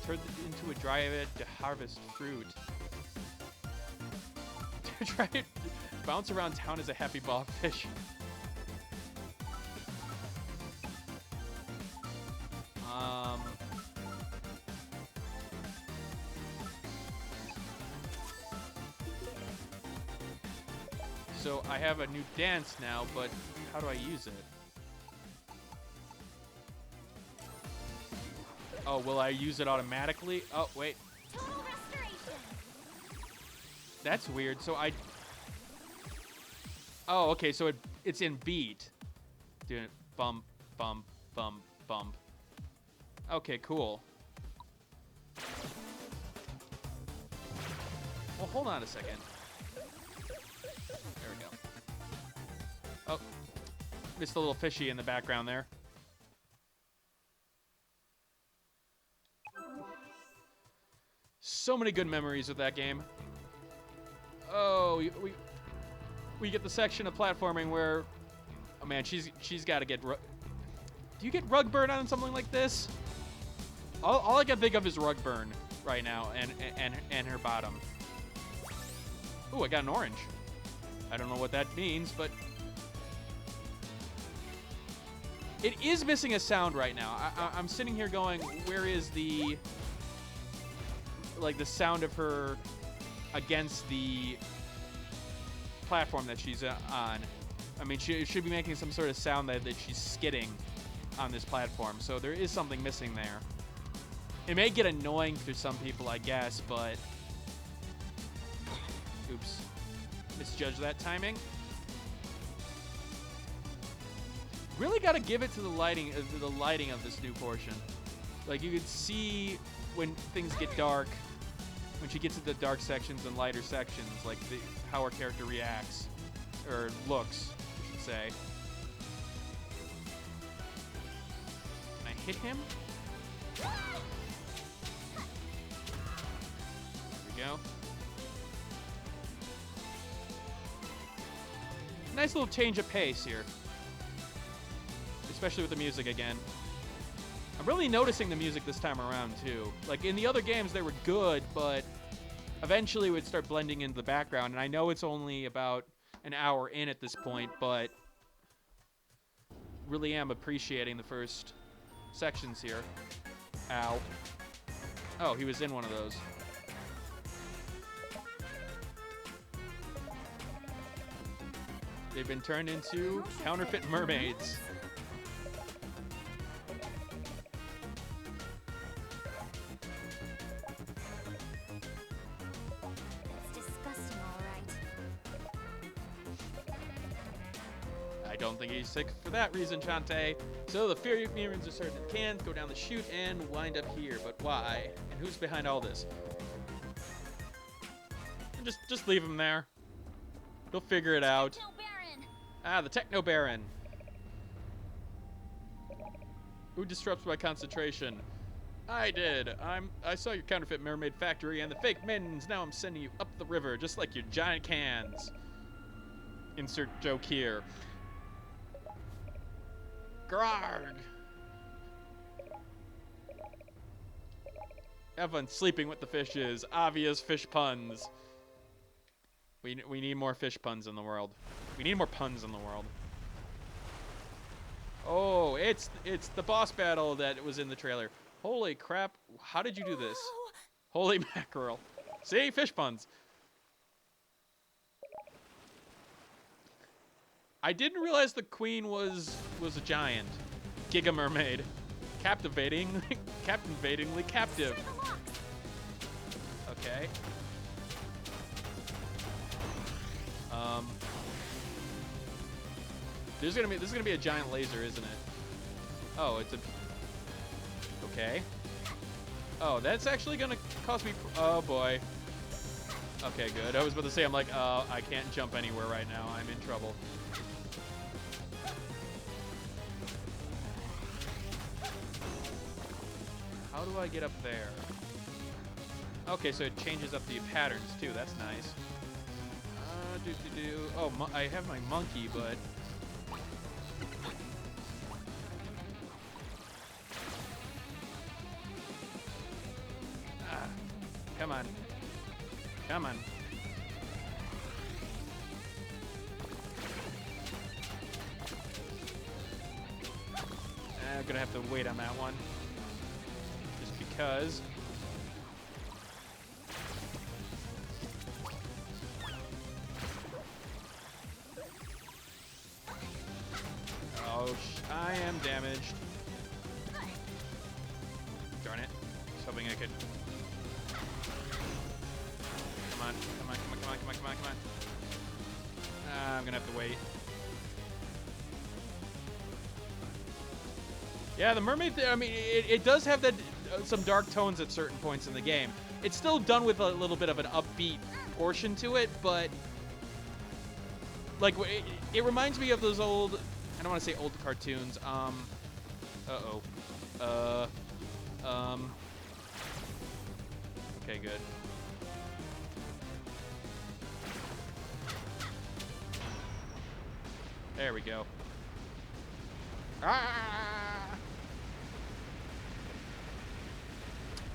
turn into a dryad to harvest fruit. Try to bounce around town as a happy ballfish. So I have a new dance now, but how do I use it? Oh, will I use it automatically? Oh, wait. Total restoration. That's weird. So oh, okay, so it's in beat. Doing it bump, bump, bump, bump. Okay, cool. Well, hold on a second. There we go. Oh, missed a little fishy in the background there. So many good memories with that game. Oh, we get the section of platforming where, oh man, she's got to get. Do you get rug burn on something like this? All I can think of is rug burn right now, and her bottom. Ooh, I got an orange. I don't know what that means, but it is missing a sound right now. I'm sitting here going, where is the sound of her against the platform that she's on? I mean, she should be making some sort of sound that she's skidding on this platform, so there is something missing there. It may get annoying to some people, I guess, but oops, misjudged that timing. Really got to give it to the lighting of this new portion. Like, you could see when things get dark, when she gets into the dark sections and lighter sections, like how her character reacts, or looks, I should say. Can I hit him? There we go. Nice little change of pace here. Especially with the music again. I'm really noticing the music this time around, too. Like, in the other games, they were good, but eventually it would start blending into the background. And I know it's only about an hour in at this point, but really am appreciating the first sections here. Ow. Oh, he was in one of those. They've been turned into counterfeit mermaids. I don't think he's sick for that reason, Shantae. So the Fury Minions are starting in cans, go down the chute, and wind up here. But why? And who's behind all this? Just leave him there. He'll figure it out. Ah, the Techno Baron. Who disrupts my concentration? I did. I saw your counterfeit mermaid factory and the fake minions. Now I'm sending you up the river, just like your giant cans. Insert joke here. Grarg. Have fun sleeping with the fishes. Obvious fish puns. We need more fish puns in the world. We need more puns in the world. Oh, it's the boss battle that was in the trailer. Holy crap! How did you do this? Whoa. Holy mackerel! See, fish puns. I didn't realize the queen was a giant. Giga mermaid. Captivatingly captive. Through the locks. Okay. This is gonna be a giant laser, isn't it? Oh, it's a. Okay. Oh, that's actually gonna cost me. Oh boy. Okay, good. I was about to say, I'm like, I can't jump anywhere right now. I'm in trouble. How do I get up there? Okay, so it changes up the patterns too. That's nice. Oh, I have my monkey, but. Come on. Come on. I'm gonna have to wait on that one. Just because. Oh, I am damaged. Darn it. I was hoping I could. Come on, come on, come on, come on, come on, come on, come on. I'm gonna have to wait. Yeah, the mermaid, I mean, it does have that some dark tones at certain points in the game. It's still done with a little bit of an upbeat portion to it, but like it reminds me of those old, I don't want to say old cartoons. Okay, good. There we go. Ah!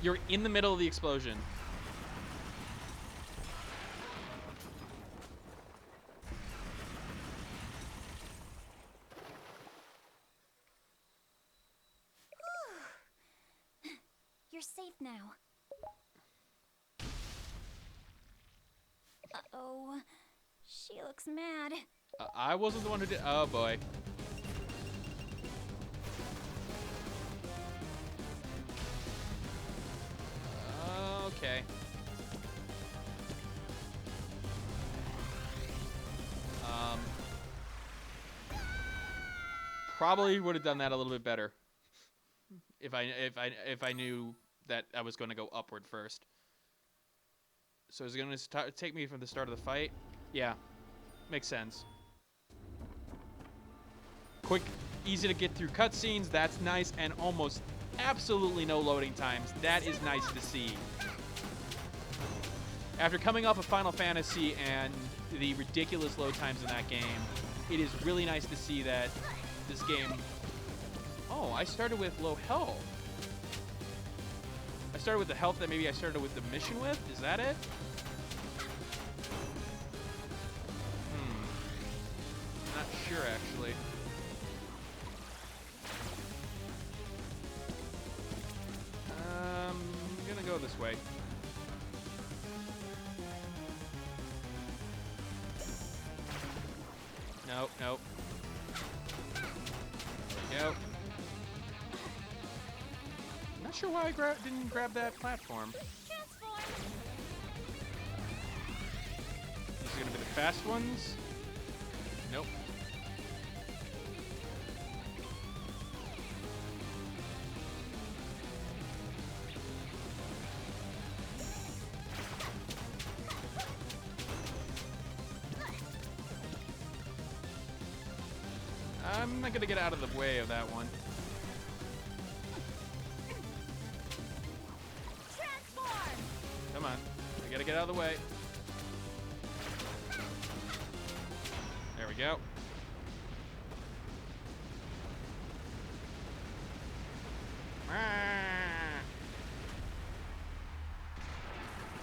You're in the middle of the explosion. You're safe now. Uh-oh. She looks mad. I wasn't the one who did. Oh boy. Okay. Probably would have done that a little bit better if I knew that I was going to go upward first. So is it going to take me from the start of the fight? Yeah, makes sense. Quick, easy to get through cutscenes. That's nice, and almost absolutely no loading times. That is nice to see. After coming off of Final Fantasy and the ridiculous load times in that game, it is really nice to see that this game... Oh, I started with low health. I started with the health that maybe I started with the mission with? Is that it? Not sure, actually. I'm gonna go this way. Nope, nope. There we go. I'm not sure why I didn't grab that platform. Transform. These are gonna be the fast ones. Nope. I'm not gonna get out of the way of that one. Transform. Come on. I gotta get out of the way. There we go.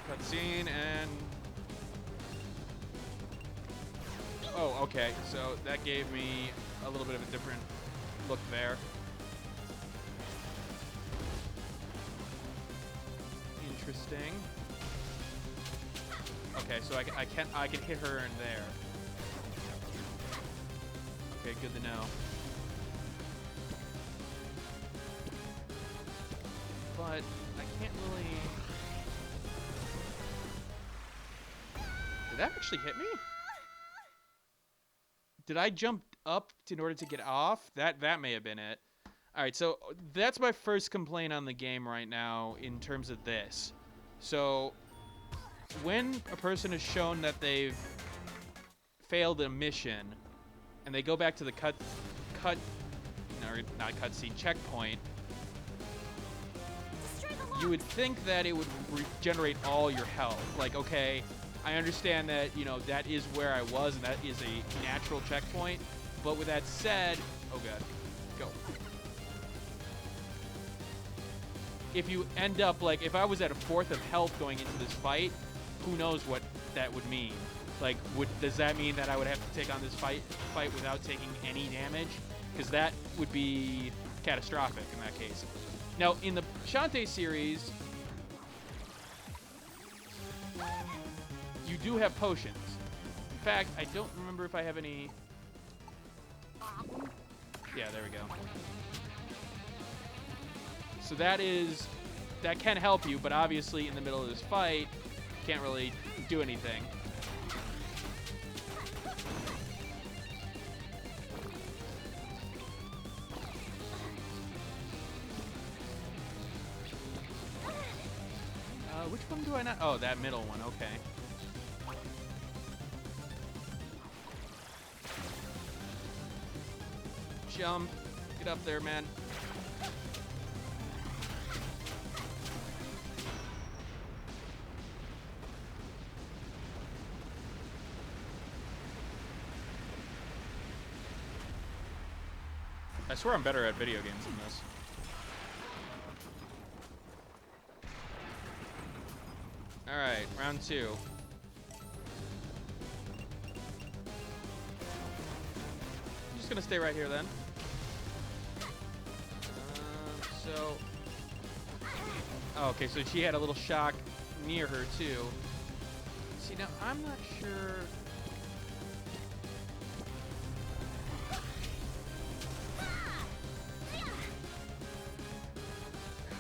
Cutscene and... Oh, okay. So that gave me a little bit of a different look there. Interesting. Okay, so I can hit her in there. Okay, good to know. But I can't really. Did that actually hit me? Did I jump up in order to get off? That may have been it. All right, so that's my first complaint on the game right now in terms of this. So when a person is shown that they've failed a mission and they go back to the no, not cutscene, checkpoint, you would think that it would regenerate all your health. Like, okay, I understand that, you know, that is where I was and that is a natural checkpoint. But with that said, oh god, go. If you end up, like, if I was at a fourth of health going into this fight, who knows what that would mean. Like, does that mean that I would have to take on this fight without taking any damage? Because that would be catastrophic in that case. Now, in the Shantae series, you do have potions. In fact, I don't remember if I have any. Yeah, there we go. So that can help you, but obviously in the middle of this fight, can't really do anything. Which one do I not? Oh, that middle one. Okay. Jump. Get up there, man. I swear I'm better at video games than this. Alright, round 2. I'm just gonna stay right here then. Oh, okay, so she had a little shock near her too. See, now I'm not sure.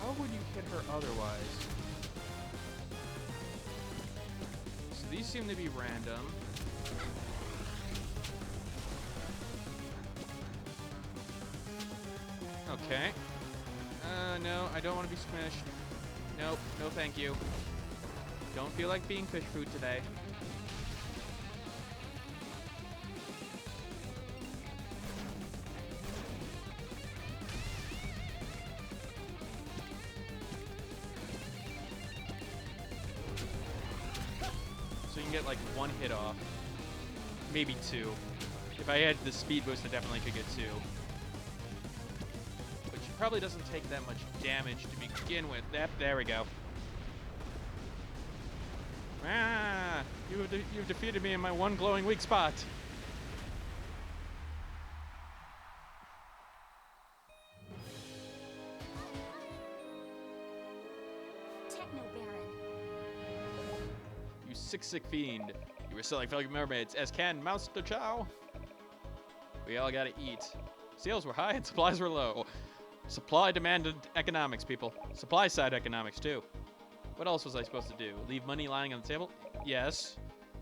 How would you hit her otherwise? So these seem to be random. Okay. No, I don't want to be squished. Nope, no thank you. Don't feel like being fish food today. So you can get like 1 hit off. Maybe 2. If I had the speed boost, I definitely could get 2. Probably doesn't take that much damage to begin with. There we go. Ah, you've defeated me in my one glowing weak spot. Techno Baron. You sick fiend. You were selling fellow mermaids, as can Master Chow. We all gotta eat. Sales were high and supplies were low. Supply demand economics, people. Supply side economics, too. What else was I supposed to do? Leave money lying on the table? Yes.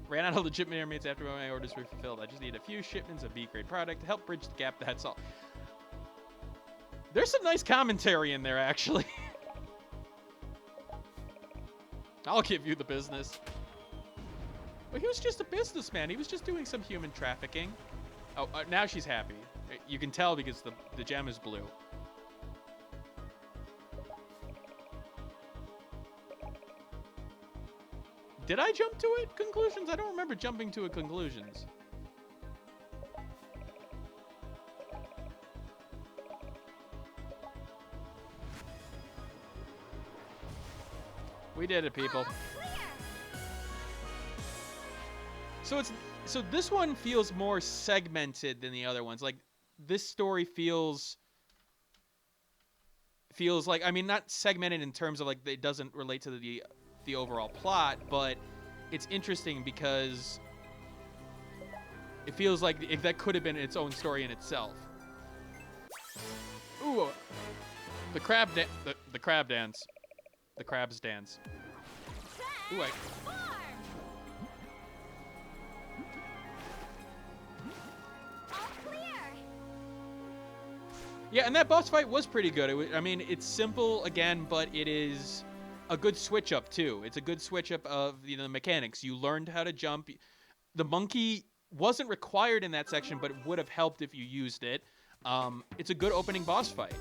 Ran out of legit mermaids after my orders were fulfilled. I just need a few shipments of B-grade product to help bridge the gap, that's all. There's some nice commentary in there, actually. I'll give you the business. But he was just a businessman. He was just doing some human trafficking. Oh, now she's happy. You can tell because the gem is blue. Did I jump to it? Conclusions? I don't remember jumping to it. Conclusions. We did it, people. So So this one feels more segmented than the other ones. Like, this story feels like, I mean, not segmented in terms of like it doesn't relate to the overall plot, but it's interesting because it feels like if that could have been its own story in itself. Ooh, the crab the crab dance, the crabs dance. Ooh, yeah, and that boss fight was pretty good. I mean, it's simple again, but it is a good switch up too. It's a good switch up of the mechanics. You learned how to jump. The monkey wasn't required in that section, but it would have helped if you used it. It's a good opening boss fight.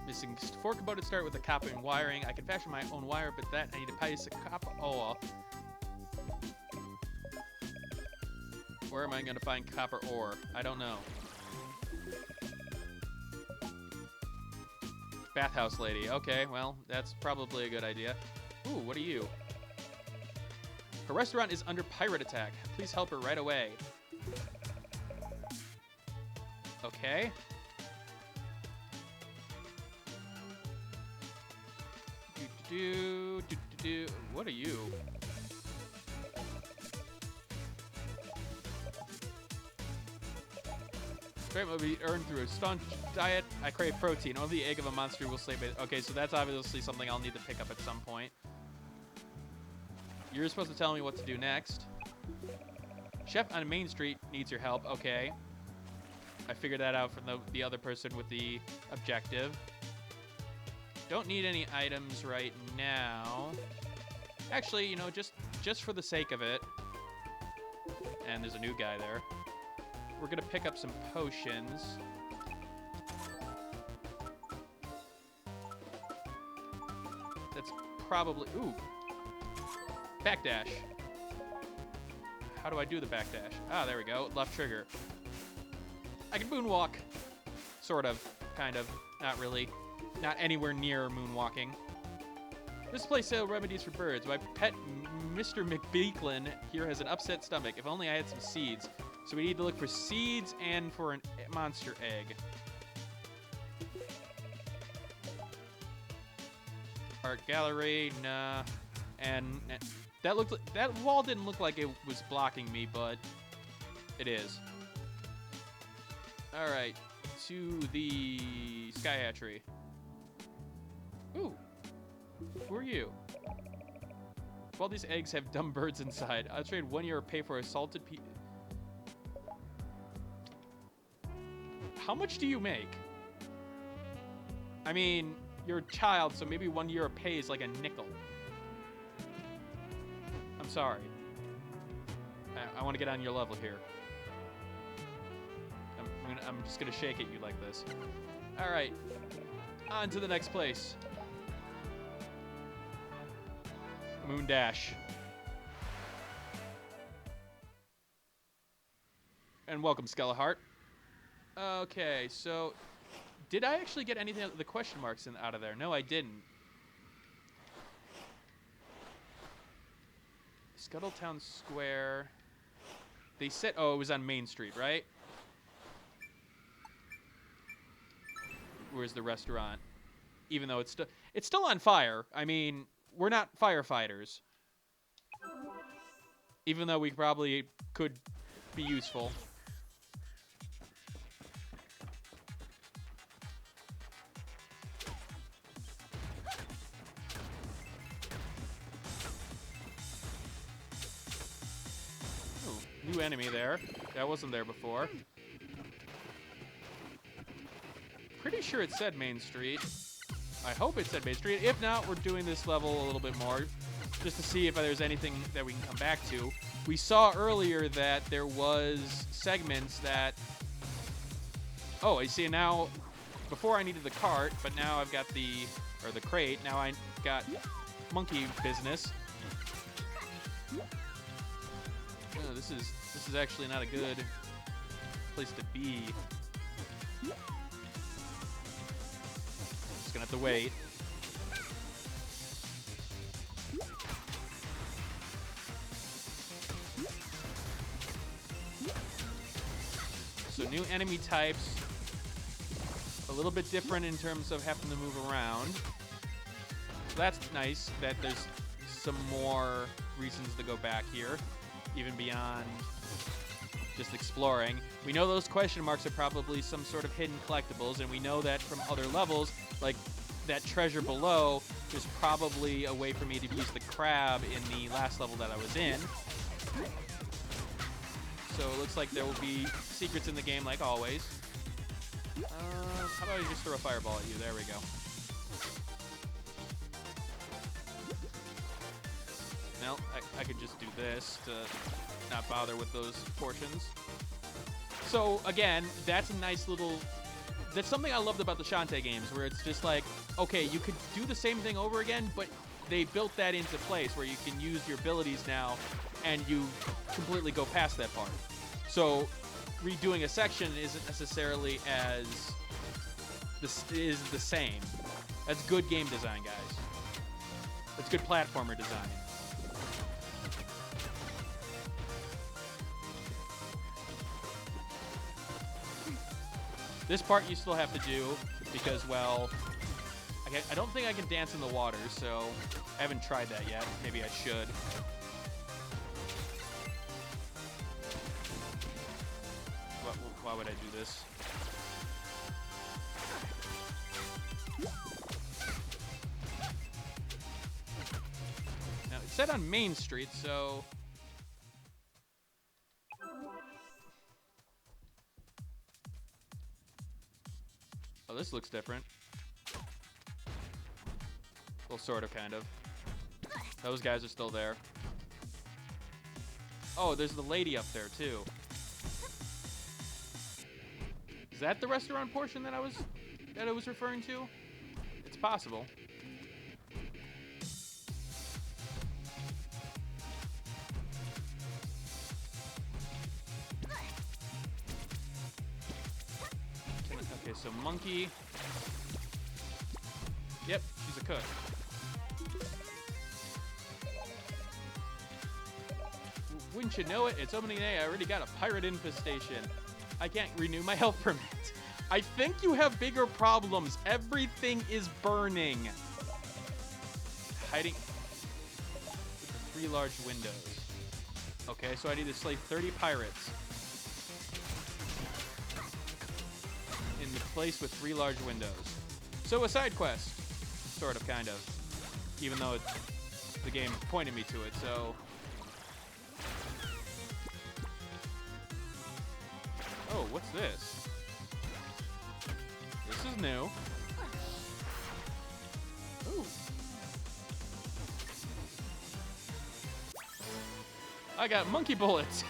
Missing fork about to start with the copper and wiring. I can fashion my own wire, but that I need to place a copper. Oh, well. Where am I going to find copper ore? I don't know. Bathhouse lady. Okay, well, that's probably a good idea. Ooh, what are you? Her restaurant is under pirate attack. Please help her right away. Okay. What are you? Strength will be earned through a staunch diet. I crave protein. Only the egg of a monster will save it. Okay, so that's obviously something I'll need to pick up at some point. You're supposed to tell me what to do next. Chef on Main Street needs your help. Okay. I figured that out from the other person with the objective. Don't need any items right now. Actually, you know, just for the sake of it. And there's a new guy there. We're gonna pick up some potions. That's probably... Ooh. Backdash. How do I do the backdash? Ah, there we go. Left trigger. I can moonwalk. Sort of. Kind of. Not really. Not anywhere near moonwalking. This place sells remedies for birds. My pet Mr. McBeaklin here has an upset stomach. If only I had some seeds. So we need to look for seeds and for a monster egg. Art gallery, nah. And that wall didn't look like it was blocking me, but it is. All right, to the sky hatchery. Ooh, who are you? Well, these eggs have dumb birds inside. I'll trade 1 year pay for a salted pea. How much do you make? I mean, you're a child, so maybe 1 year of pay is like a nickel. I'm sorry. I want to get on your level here. I'm just going to shake at you like this. All right. On to the next place. Moon Dash. And welcome, Skeleheart. Okay, so did I actually get anything the question marks out of there? No, I didn't. Scuttletown Square. They said, oh, it was on Main Street, right? Where's the restaurant? Even though it's still on fire. I mean, we're not firefighters. Even though we probably could be useful. Ooh, new enemy there. That wasn't there before. Pretty sure it said Main Street. I hope it said Main Street. If not, we're doing this level a little bit more just to see if there's anything that we can come back to. We saw earlier that there was segments that... Oh, I see now... Before I needed the cart, but now I've got the crate. Now I got monkey business. Oh, this is actually not a good place to be. gonna have to wait. So new enemy types. A little bit different in terms of having to move around. So that's nice that there's some more reasons to go back here, even beyond just exploring. We know those question marks are probably some sort of hidden collectibles, and we know that from other levels, like that treasure below, there's probably a way for me to use the crab in the last level that I was in. So it looks like there will be secrets in the game like always. How about I just throw a fireball at you? There we go. No, I could just do this to not bother with those portions. So again, that's a nice little... That's something I loved about the Shantae games, where it's just like, okay, you could do the same thing over again, but they built that into place where you can use your abilities now and you completely go past that part. So redoing a section isn't necessarily as is the same. That's good game design, guys. That's good platformer design. This part you still have to do because, well, I don't think I can dance in the water, so I haven't tried that yet. Maybe I should. Why would I do this? Now, it's set on Main Street, so... Oh, this looks different. Well, sort of, kind of. Those guys are still there. Oh, there's the lady up there, too. Is that the restaurant portion that I was referring to? It's possible. Okay, so monkey. Yep, she's a cook. Wouldn't you know it? It's opening day. I already got a pirate infestation. I can't renew my health permit. I think you have bigger problems. Everything is burning. Hiding with the 3 large windows. Okay, so I need to slay 30 pirates. In the place with 3 large windows. So a side quest. Sort of, kind of. Even though the game pointed me to it, so... Oh, what's this? This is new. Ooh. I got monkey bullets.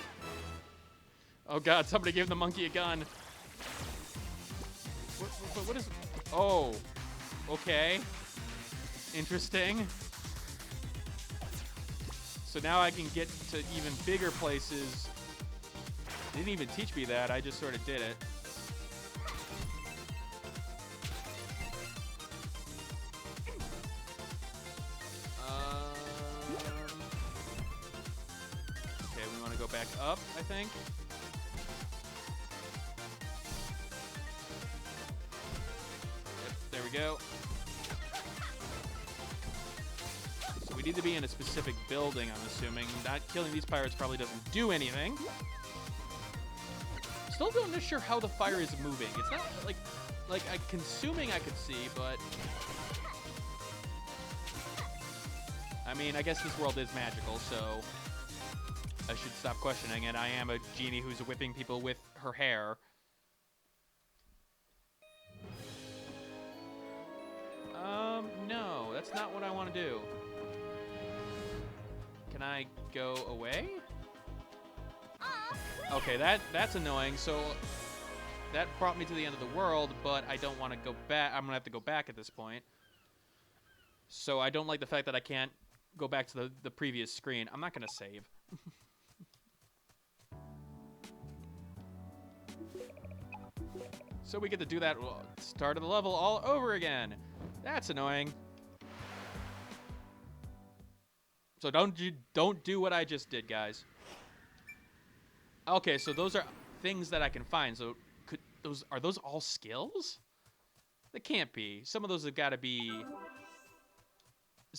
Oh god, somebody gave the monkey a gun. What is... Oh. Okay. Interesting. So now I can get to even bigger places. They didn't even teach me that. I just sort of did it. Okay, we want to go back up, I think. Yep, there we go. So we need to be in a specific building, I'm assuming. Not killing these pirates probably doesn't do anything. Still not sure how the fire is moving. It's not like consuming I could see, but I mean, I guess this world is magical, so I should stop questioning it. I am a genie who's whipping people with her hair. No, that's not what I want to do. Can I go away? Okay, that's annoying. So that brought me to the end of the world, but I don't want to go back. I'm going to have to go back at this point. So I don't like the fact that I can't go back to the previous screen. I'm not going to save. So we get to do that start of the level all over again. That's annoying. So don't do what I just did, guys. Okay, so those are things that I can find. So are those all skills? They can't be. Some of those have got to be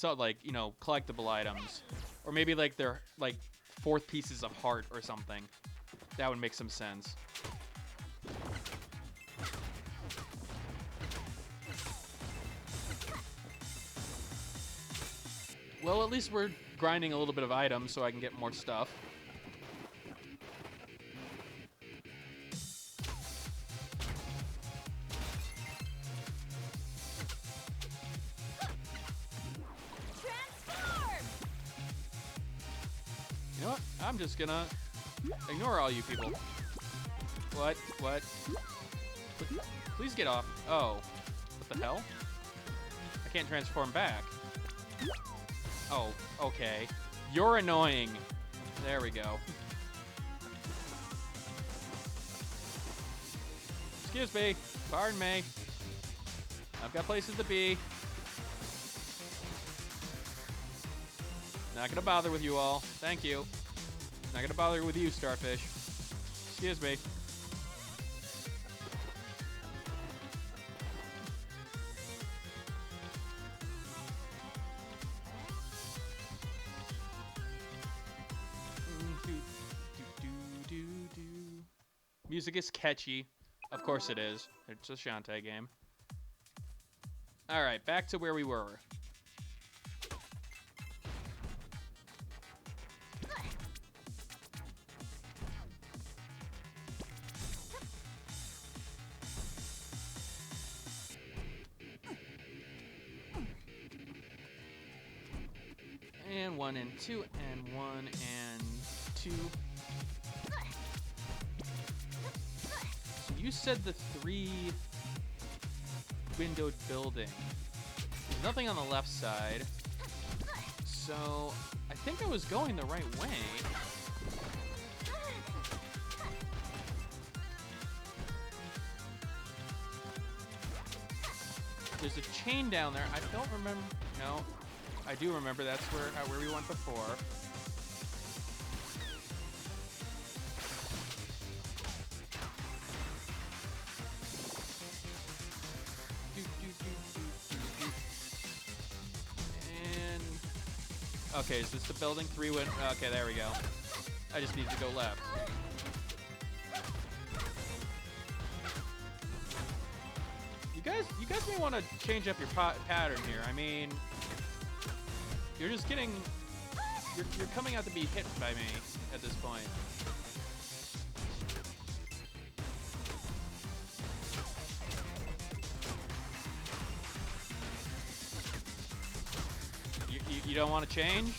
like, you know, collectible items, or maybe like they're like fourth pieces of heart or something. That would make some sense. Well, at least we're grinding a little bit of items so I can get more stuff. Transform! You know what? I'm just gonna ignore all you people. What? What? Please get off. Oh. What the hell? I can't transform back. Oh, okay. You're annoying. There we go. Excuse me. Pardon me. I've got places to be. Not gonna bother with you all. Thank you. Not gonna bother with you, Starfish. Excuse me. Music is catchy. Of course it is. It's a Shantae game. All right, back to where we were. And 1 and 2 and 1 and 2. So you said the 3 windowed building. There's nothing on the left side. So I think I was going the right way. There's a chain down there. I don't remember. No, I do remember. That's where we went before. And okay, is this the building? 3 went. Okay, there we go. I just need to go left. You guys may want to change up your pattern here. I mean, you're just getting, you're coming out to be hit by me at this point. You don't want to change?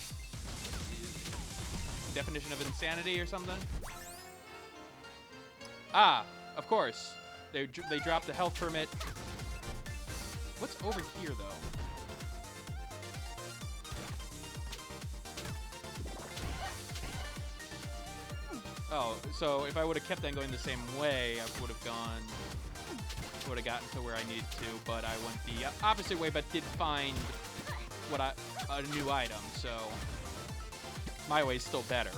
Definition of insanity or something? Ah, of course. They dropped the health permit. What's over here, though? Oh, so if I would have kept on going the same way, I would have gotten to where I needed to, but I went the opposite way, but did find a new item, so my way is still better.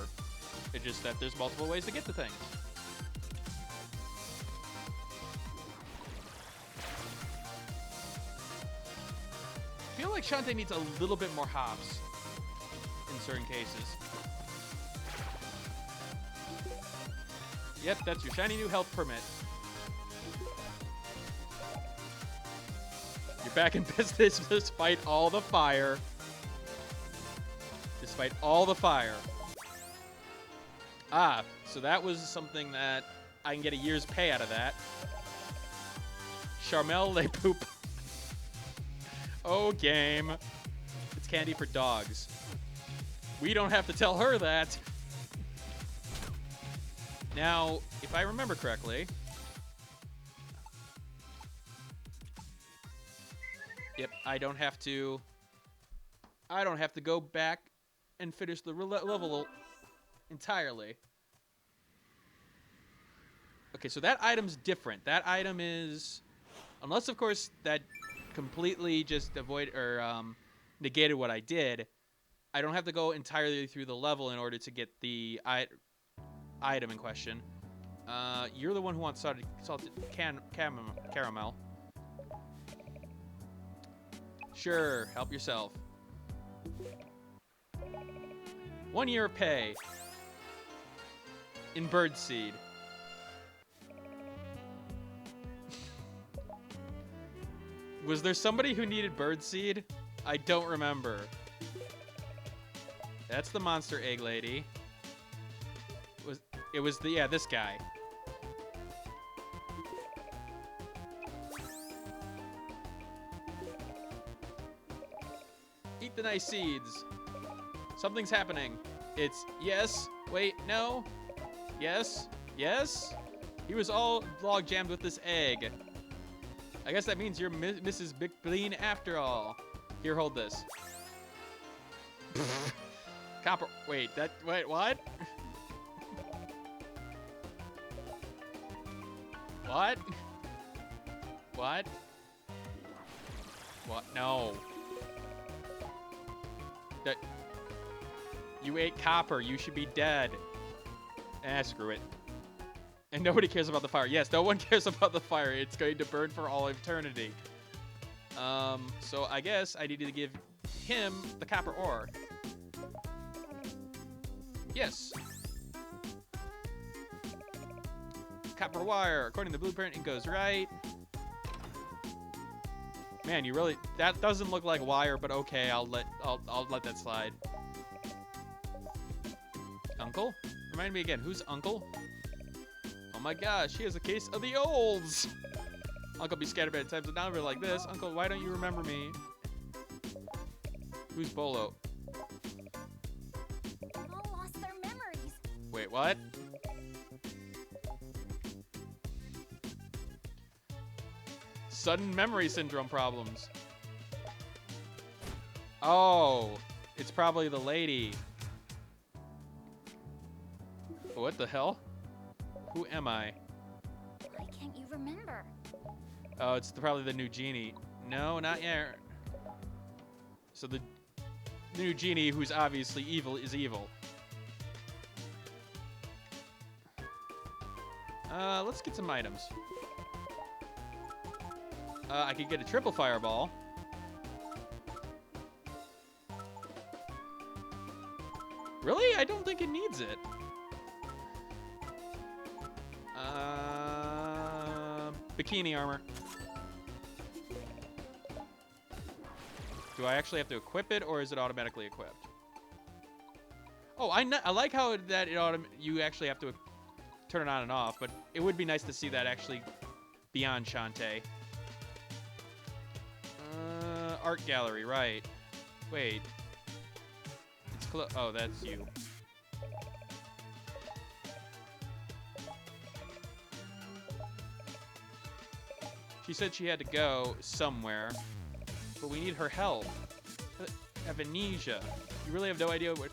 It's just that there's multiple ways to get to things. I feel like Shantae needs a little bit more hops in certain cases. Yep, that's your shiny new health permit. You're back in business despite all the fire. Despite all the fire. Ah, so that was something that I can get a year's pay out of that. Charmel Le Poop. Oh, game. It's candy for dogs. We don't have to tell her that. Now, if I remember correctly... Yep, I don't have to go back and finish the level entirely. Okay, so that item's different. That item is... Unless, of course, that completely just negated what I did, I don't have to go entirely through the level in order to get the item in question. You're the one who wants salted caramel. Sure, help yourself. 1 year pay in birdseed. Was there somebody who needed birdseed? I don't remember. That's the monster egg lady. It was this guy. Eat the nice seeds. Something's happening. It's yes. Wait, no. Yes. Yes. He was all log jammed with this egg. I guess that means you're Mrs. Big Bean after all. Here, hold this. Copper. Wait, what? What? What? What? No. That. You ate copper. You should be dead. Screw it. And nobody cares about the fire. Yes, no one cares about the fire. It's going to burn for all eternity. So I guess I needed to give him the copper ore. Yes. Copper wire. According to the blueprint, it goes right. Man, that doesn't look like wire, but okay, I'll let that slide. Uncle? Remind me again, who's Uncle? Oh my gosh, he has a case of the olds. Uncle be scattered by times of downriver like this. Uncle, why don't you remember me? Who's Bolo? All lost their memories. Wait, what? Sudden memory syndrome problems. Oh, it's probably the lady. What the hell? Who am I? Why can't you remember? Oh, it's probably the new genie. No, not yet. So the new genie, who's obviously evil, is evil. Let's get some items. I could get a triple fireball. Really? I don't think it needs it. Bikini armor. Do I actually have to equip it, or is it automatically equipped? Oh, I like how you actually have to turn it on and off, but it would be nice to see that actually beyond Shantae. Art gallery, right. Wait. It's oh, that's you. She said she had to go somewhere, but we need her help. Amnesia. You really have no idea what...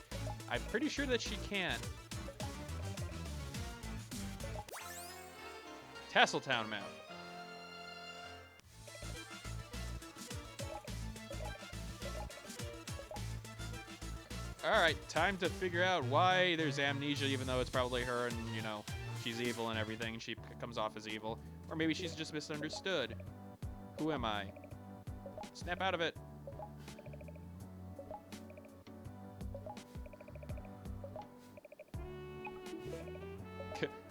I'm pretty sure that she can. Tasseltown map. Alright, time to figure out why there's amnesia, even though it's probably her and, you know, she's evil and everything, and she comes off as evil. Or maybe she's just misunderstood. Who am I? Snap out of it.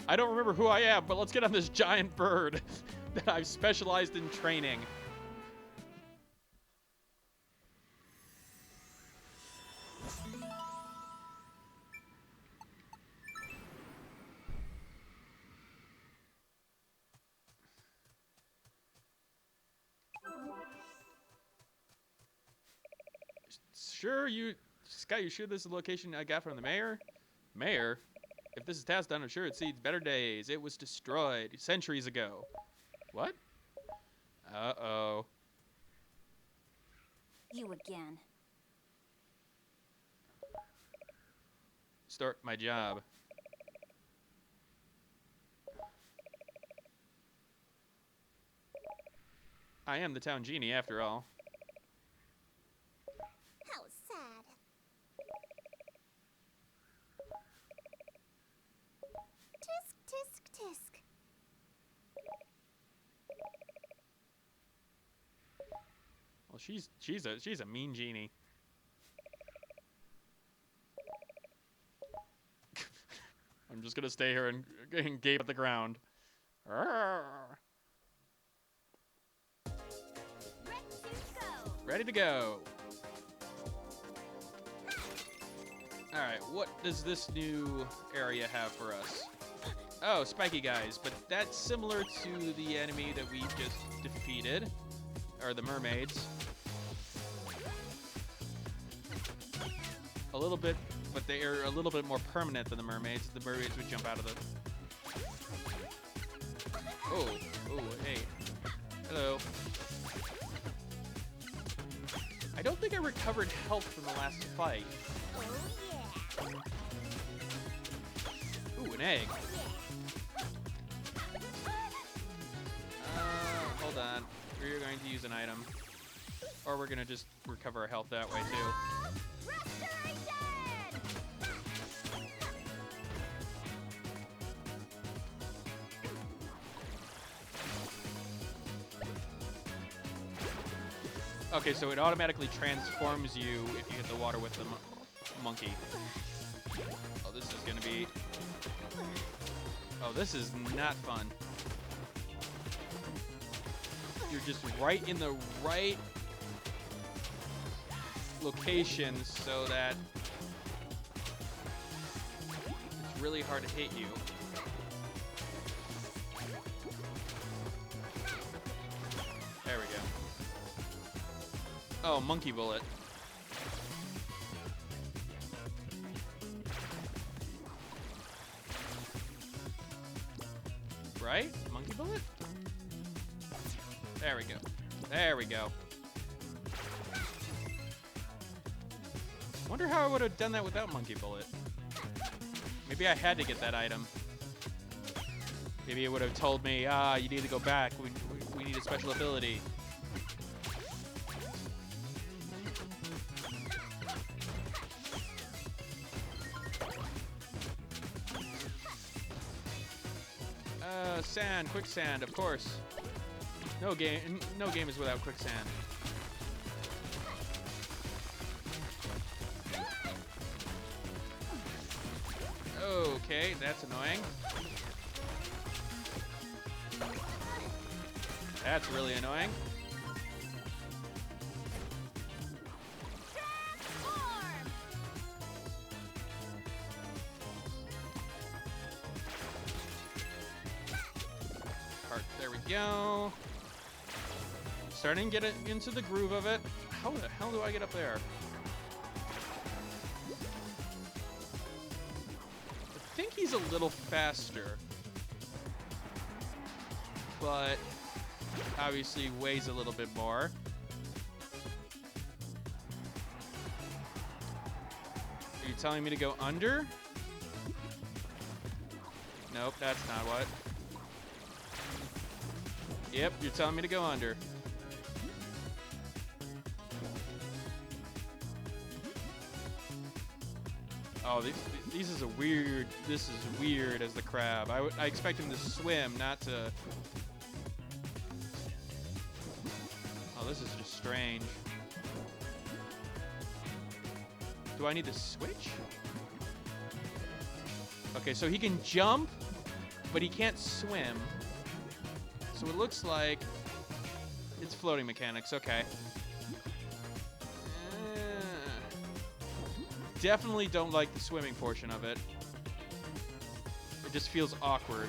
I don't remember who I am, but let's get on this giant bird that I've specialized in training. Scott, you sure this is the location I got from the mayor? Mayor? If this is task done, I'm sure it sees better days. It was destroyed centuries ago. What? Uh-oh. You again. Start my job. I am the town genie, after all. How sad. Tisk, tisk, tisk. Well, she's a mean genie. I'm just gonna stay here and gape at the ground. Arrgh. Ready to go. All right, what does this new area have for us? Oh, spiky guys, but that's similar to the enemy that we just defeated, or the mermaids. A little bit, but they are a little bit more permanent than the mermaids. The mermaids would jump out of the... Oh, hey. Hello. I don't think I recovered health from the last fight. Oh, yeah. Ooh, an egg. Hold on. We're going to use an item. Or we're going to just recover our health that way, too. Restoration! Okay, so it automatically transforms you if you hit the water with the monkey. Oh, this is going to be... Oh, this is not fun. You're just right in the right location so that it's really hard to hit you. There we go. Oh, monkey bullet. Right? Monkey bullet? There we go. There we go. Wonder how I would have done that without monkey bullet. Maybe I had to get that item. Maybe it would have told me, you need to go back. We need a special ability. Sand, quicksand, of course. No game is without quicksand. Okay, that's annoying. That's really annoying. There we go. Starting to get into the groove of it. How the hell do I get up there? I think he's a little faster, but obviously weighs a little bit more. Are you telling me to go under? Nope, that's not what. Yep, you're telling me to go under. Oh, this is weird as the crab. I expect him to swim, not to... Oh, this is just strange. Do I need to switch? Okay, so he can jump, but he can't swim. So it looks like it's floating mechanics. Okay. Definitely don't like the swimming portion of it. It just feels awkward.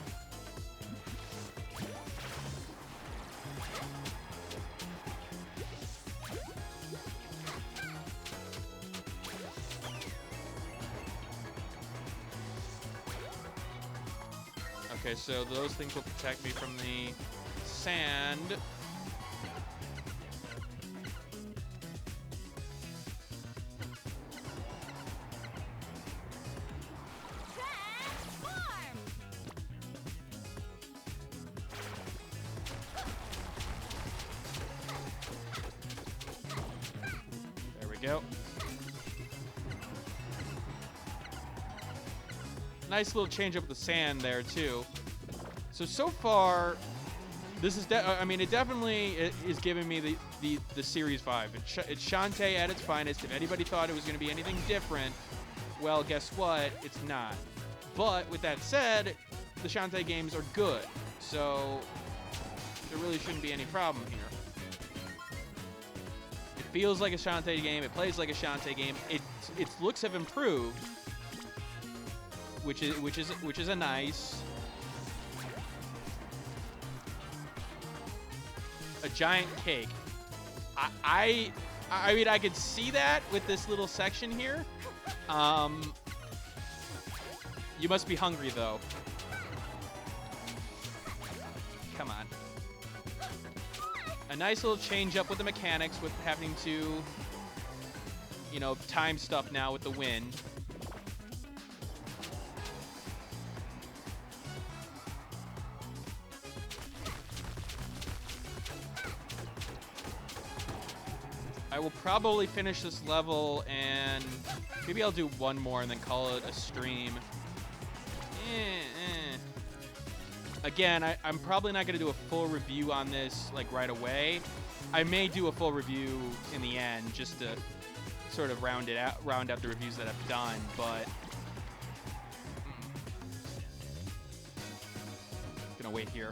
Okay, so those things will protect me from the sand. we go. Nice little change up with the sand there too. So far, this is I mean, it definitely is giving me the series vibe. It's Shantae at its finest. If anybody thought it was going to be anything different, well, guess what? It's not. But with that said, the Shantae games are good, so there really shouldn't be any problem here. It feels like a Shantae game. It plays like a Shantae game. Its looks have improved, which is a nice. A giant cake. I mean, I could see that with this little section here. You must be hungry though. Come on. A nice little change up with the mechanics with having to, you know, time stuff now with the wind. I will probably finish this level and maybe I'll do one more and then call it a stream. Again, I'm probably not going to do a full review on this like right away. I may do a full review in the end just to sort of round out the reviews that I've done, but gonna wait here.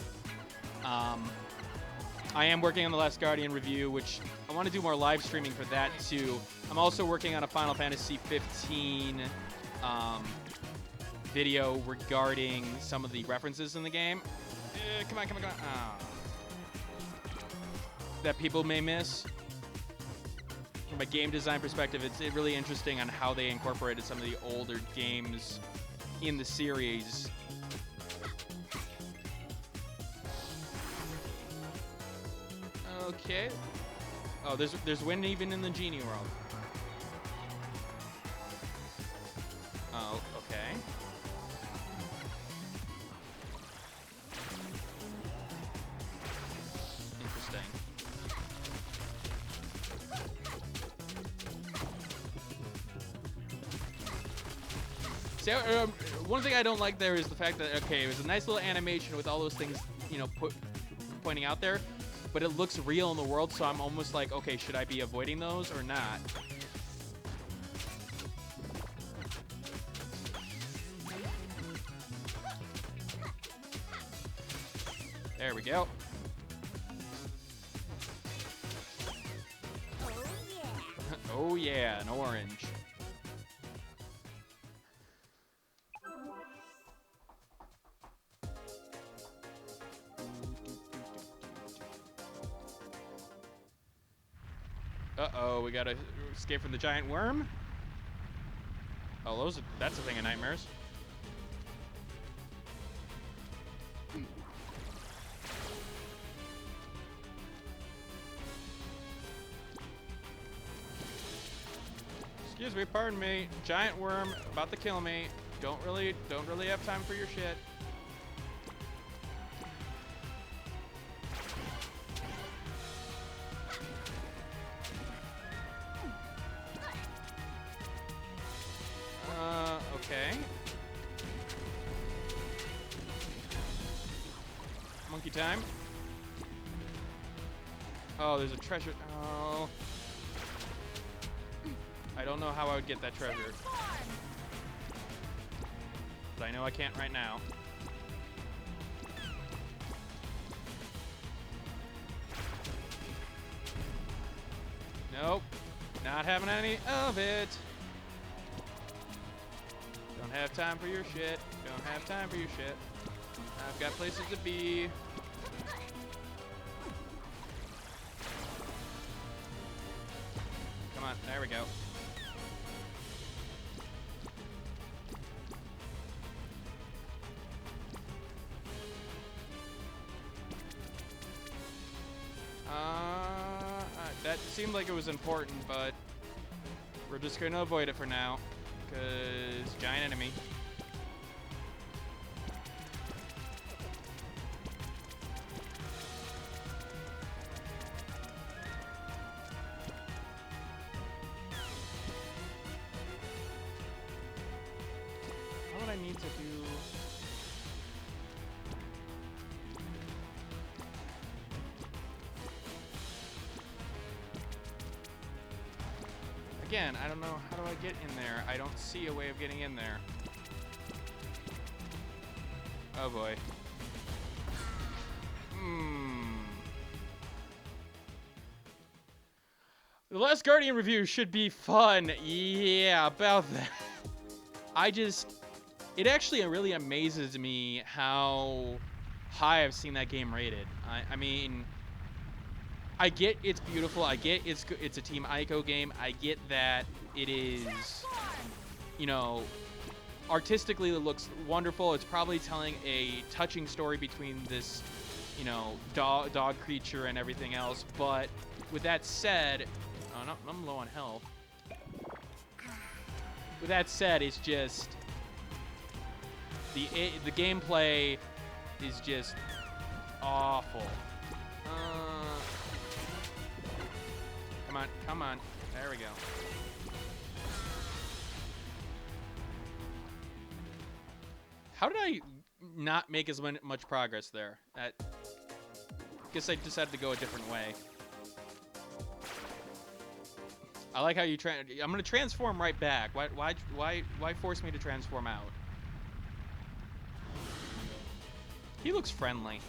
I am working on the Last Guardian review, which I want to do more live streaming for that too. I'm also working on a Final Fantasy 15 video regarding some of the references in the game. Come on. Oh. That people may miss. From a game design perspective, it's really interesting on how they incorporated some of the older games in the series. Okay. Oh, there's wind even in the Genie world. Oh, okay. Interesting. See, one thing I don't like there is the fact that, okay, it was a nice little animation with all those things, you know, pointing out there, but it looks real in the world, so I'm almost like, okay, should I be avoiding those or not? There we go. Oh yeah, an orange. Uh-oh, we gotta escape from the giant worm? Oh, that's a thing of nightmares. Excuse me, pardon me. Giant worm about to kill me. Don't really have time for your shit. Okay. Monkey time. Oh, there's a treasure. Oh. I don't know how I would get that treasure. But I know I can't right now. Nope. Not having any of it. Don't have time for your shit. Don't have time for your shit. I've got places to be. Come on, there we go. That seemed like it was important, but we're just gonna avoid it for now. Because giant enemy. to do... Again, I don't know. How do I get in there? I don't see a way of getting in there. Oh boy. The Last Guardian review should be fun. Yeah, about that. It actually really amazes me how high I've seen that game rated. I mean, I get it's beautiful. I get it's a Team Ico game. I get that it is, you know, artistically it looks wonderful. It's probably telling a touching story between this, you know, dog creature and everything else. But with that said, oh no, I'm low on health. With that said, it's just the gameplay is just awful. Come on, come on. There we go. How did I not make as much progress there? Guess I decided to go a different way. I like how you I'm gonna transform right back. Why force me to transform out? He looks friendly.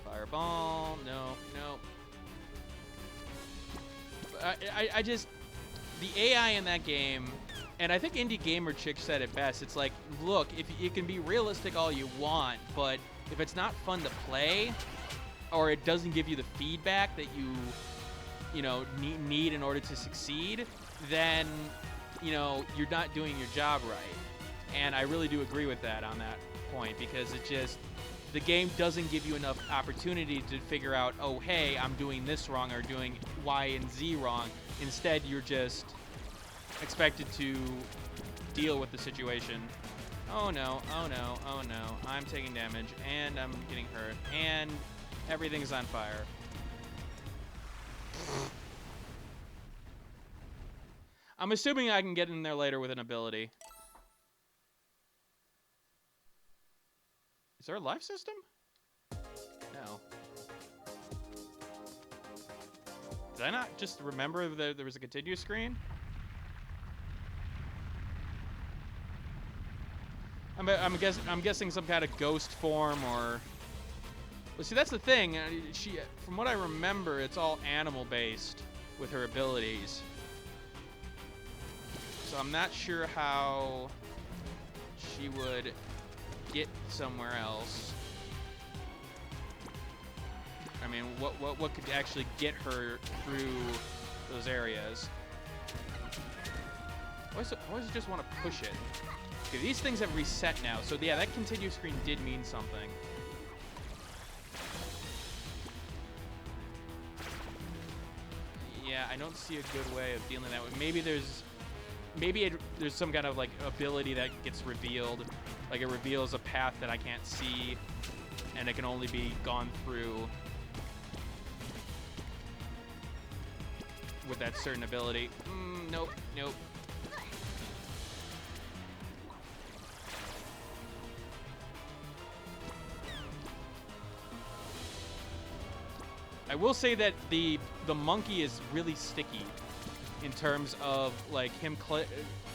Fireball. No. I just, the AI in that game, and I think Indie Gamer Chick said it best. It's like, look, if it can be realistic all you want, but if it's not fun to play, or it doesn't give you the feedback that you know, need in order to succeed, then, you know, you're not doing your job right. And I really do agree with that on that point, because it just, the game doesn't give you enough opportunity to figure out, oh, hey, I'm doing this wrong or doing Y and Z wrong. Instead, you're just expected to deal with the situation. Oh no, oh no, oh no. I'm taking damage, and I'm getting hurt, and everything's on fire. I'm assuming I can get in there later with an ability. Is there a life system? No. Did I not just remember that there was a continue screen? I'm guessing some kind of ghost form or... Well, see, that's the thing. From what I remember, it's all animal-based with her abilities. So I'm not sure how she would get somewhere else. I mean, what could actually get her through those areas? I always just want to push it. Okay, these things have reset now, so yeah, that continue screen did mean something. Yeah, I don't see a good way of dealing that with. Maybe there's some kind of like ability that gets revealed, like it reveals a path that I can't see, and it can only be gone through with that certain ability. Nope. I will say that the monkey is really sticky in terms of like him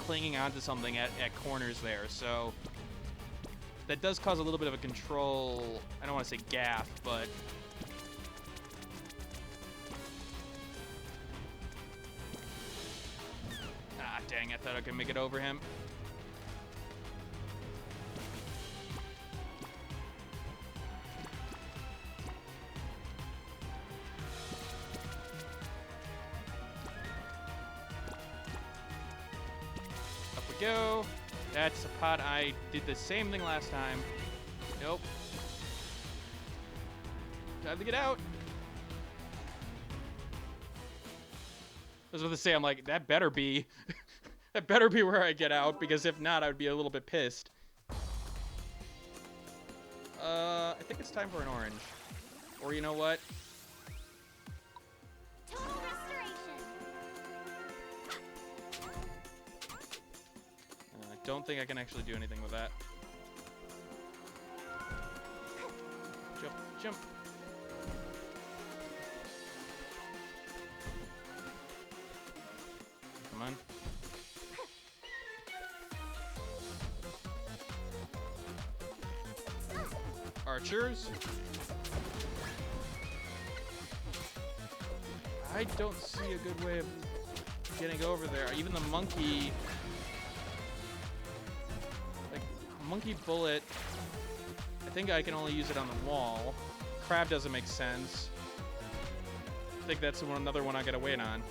clinging onto something at corners there, so that does cause a little bit of a control, I don't want to say gaffe, but dang, I thought I could make it over him. Up we go. That's a pot. I did the same thing last time. Nope. Time to get out. I was about to say, I'm like, that better be... that better be where I get out, because if not, I would be a little bit pissed. I think it's time for an orange. Or you know what? Total restoration. think I can actually do anything with that. Jump, jump. Come on. Archers. I don't see a good way of getting over there. Even the monkey, like monkey bullet, I think I can only use it on the wall. Crab doesn't make sense. I think that's another one I gotta wait on.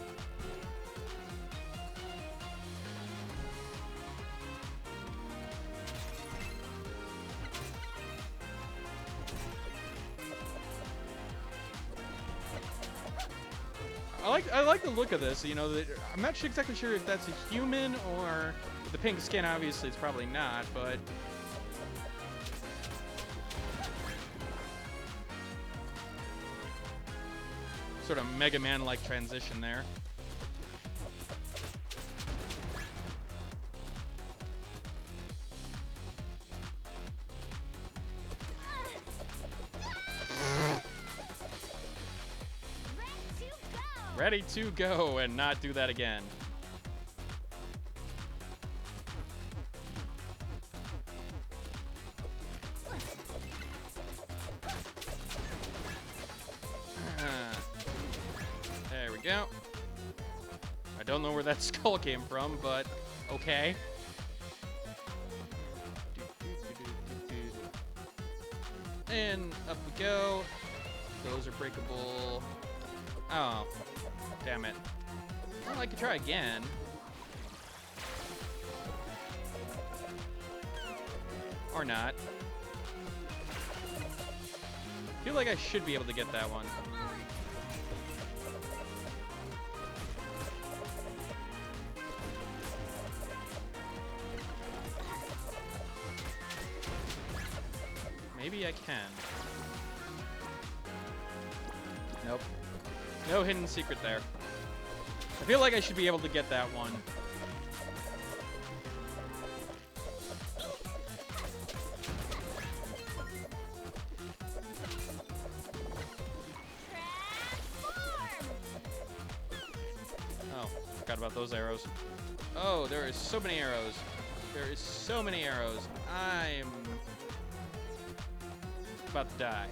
I like the look of this. You know, I'm not exactly sure if that's a human or with the pink skin. Obviously, it's probably not, but sort of Mega Man-like transition there. Ready to go and not do that again. There we go. I don't know where that skull came from, but okay. And up we go. Those are breakable. Oh. Damn it. Well, I could try again. Or not. I feel like I should be able to get that one. Maybe I can. Nope. No hidden secret there. I feel like I should be able to get that one. Oh, forgot about those arrows. Oh, there is so many arrows. There is so many arrows. I'm about to die.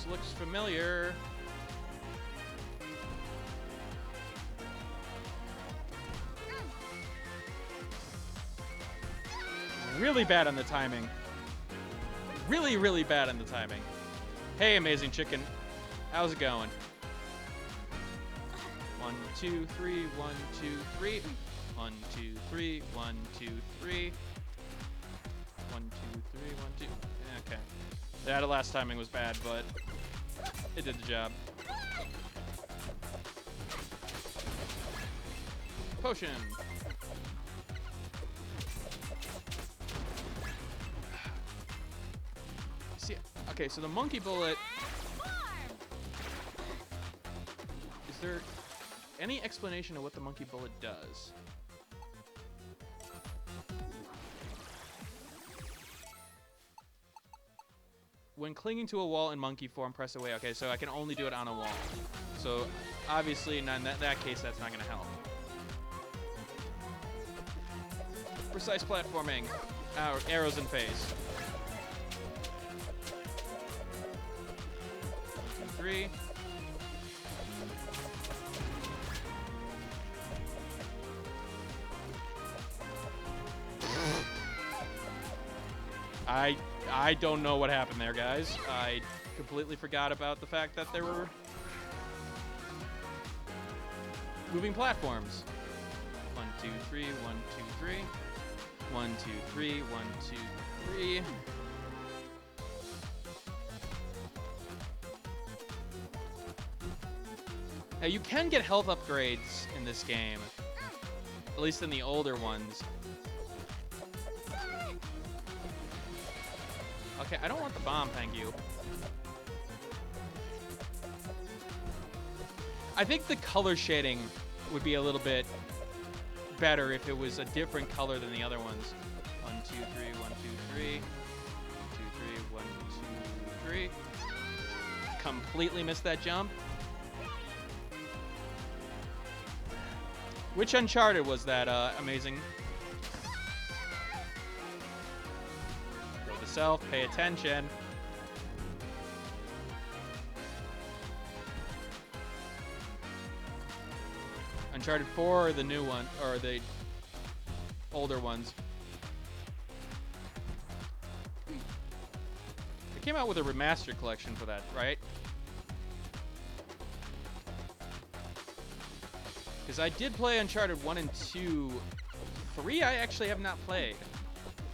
Looks familiar. Really bad on the timing. Really, really bad on the timing. Hey, Amazing Chicken. How's it going? 1, 2, 3, 1, 2, 3. 1, 2, 3, 1, 2, 3. 1, 2, 3, 1, 2. Okay. Yeah, the last timing was bad, but it did the job. Potion. See, okay, so the monkey bullet. Is there any explanation of what the monkey bullet does? When clinging to a wall in monkey form, press away. Okay, so I can only do it on a wall. So obviously, in that case, that's not going to help. Precise platforming. Arrows in face. 1, 2, 3. I don't know what happened there, guys. I completely forgot about the fact that there were moving platforms. 1, 2, 3, 1, 2, 3. 1, 2, 3, 1, 2, 3. Now, you can get health upgrades in this game, at least in the older ones. Okay, I don't want the bomb, thank you. I think the color shading would be a little bit better if it was a different color than the other ones. 1, 2, 3, 1, 2, 3. 1, 2, 3, 1, 2, 3. Completely missed that jump. Which Uncharted was that amazing? Go to self, pay attention. Uncharted 4 or the new one, or the older ones? They came out with a remastered collection for that, right? Because I did play Uncharted 1 and 2. 3 I actually have not played.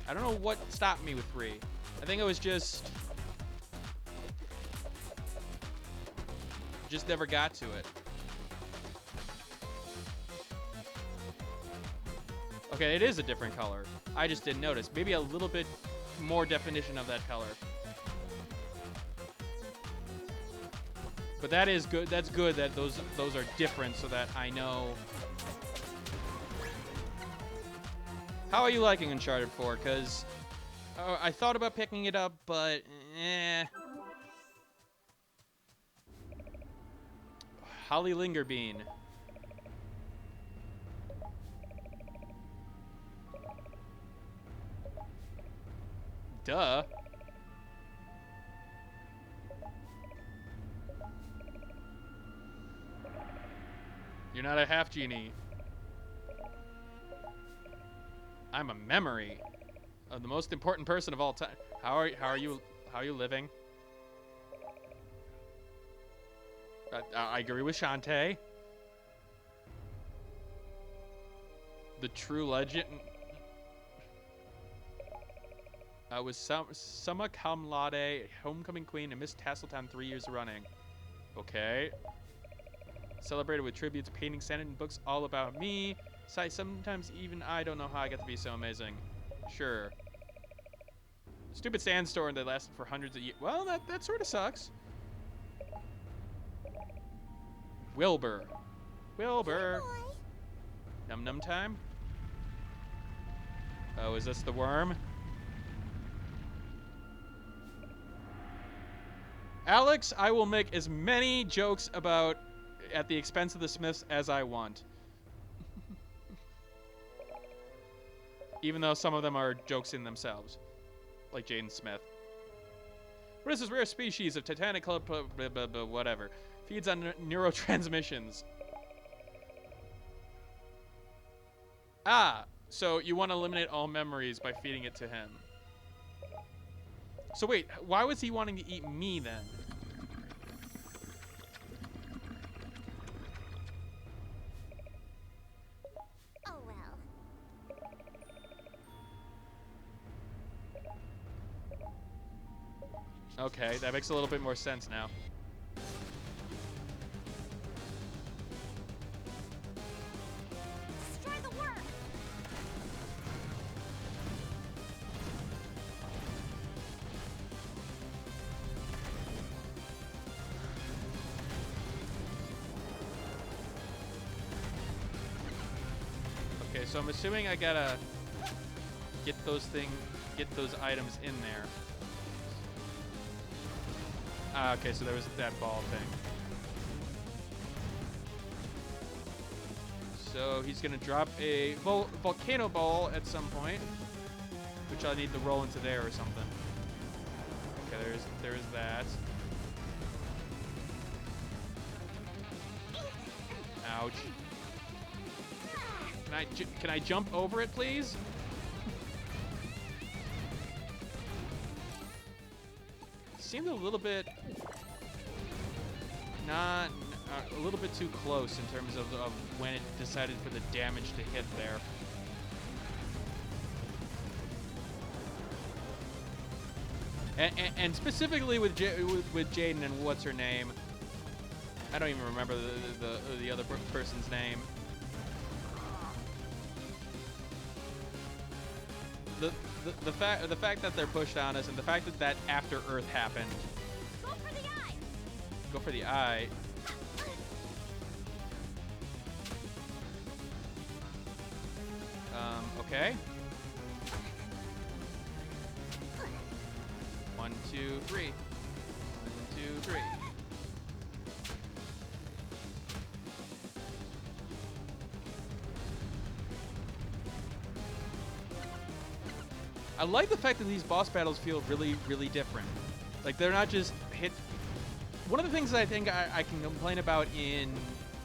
I don't know what stopped me with 3. I think it was just never got to it. Okay, it is a different color. I just didn't notice. Maybe a little bit more definition of that color. But that is good. That's good that those are different so that I know. How are you liking Uncharted 4? Because I thought about picking it up, but eh. Holly Lingerbean. Duh. You're not a half-genie. I'm a memory of the most important person of all time. How are you living? I agree with Shantae. The true legend. I was summa cum laude, homecoming queen, and Miss Tasseltown 3 years running. Okay. Celebrated with tributes, paintings, sent in books all about me. Sometimes even I don't know how I got to be so amazing. Sure. Stupid sandstorm that lasted for hundreds of years. Well, that sort of sucks. Wilbur. Wilbur. Num num time? Oh, is this the worm? Alex, I will make as many jokes about at the expense of the Smiths as I want. Even though some of them are jokes in themselves. Like Jaden Smith. What is this rare species of titanic club, whatever. Feeds on neurotransmissions. Ah, so you want to eliminate all memories by feeding it to him. So wait, why was he wanting to eat me then? Oh well. Okay, that makes a little bit more sense now. Destroy the work. Okay, so I'm assuming I gotta get those items in there. Ah, okay, so there was that ball thing. So he's gonna drop a volcano ball at some point, which I'll need to roll into there or something. Okay, there's that. Ouch. Can I jump over it, please? Seemed a little bit a little bit too close in terms of when it decided for the damage to hit there. And specifically with Jaden and what's her name? I don't even remember the other person's name. the fact that they're pushed on us, and the fact that that after Earth happened. Go for the eye. Go for the eye. Okay. 1, 2, 3. 1, 2, 3. I like the fact that these boss battles feel really, really different. Like, they're not just hit. One of the things that I think I can complain about in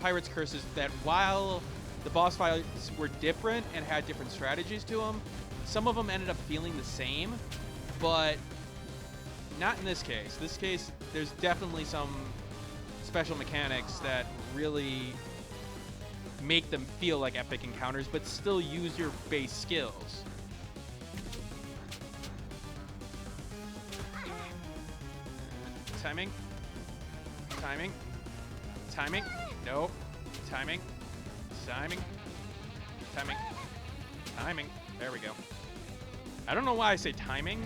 Pirate's Curse is that while the boss fights were different and had different strategies to them, some of them ended up feeling the same, but not in this case. This case, there's definitely some special mechanics that really make them feel like epic encounters, but still use your base skills. Timing. Timing. Timing. Nope. Timing. Timing. Timing. Timing. There we go. I don't know why I say timing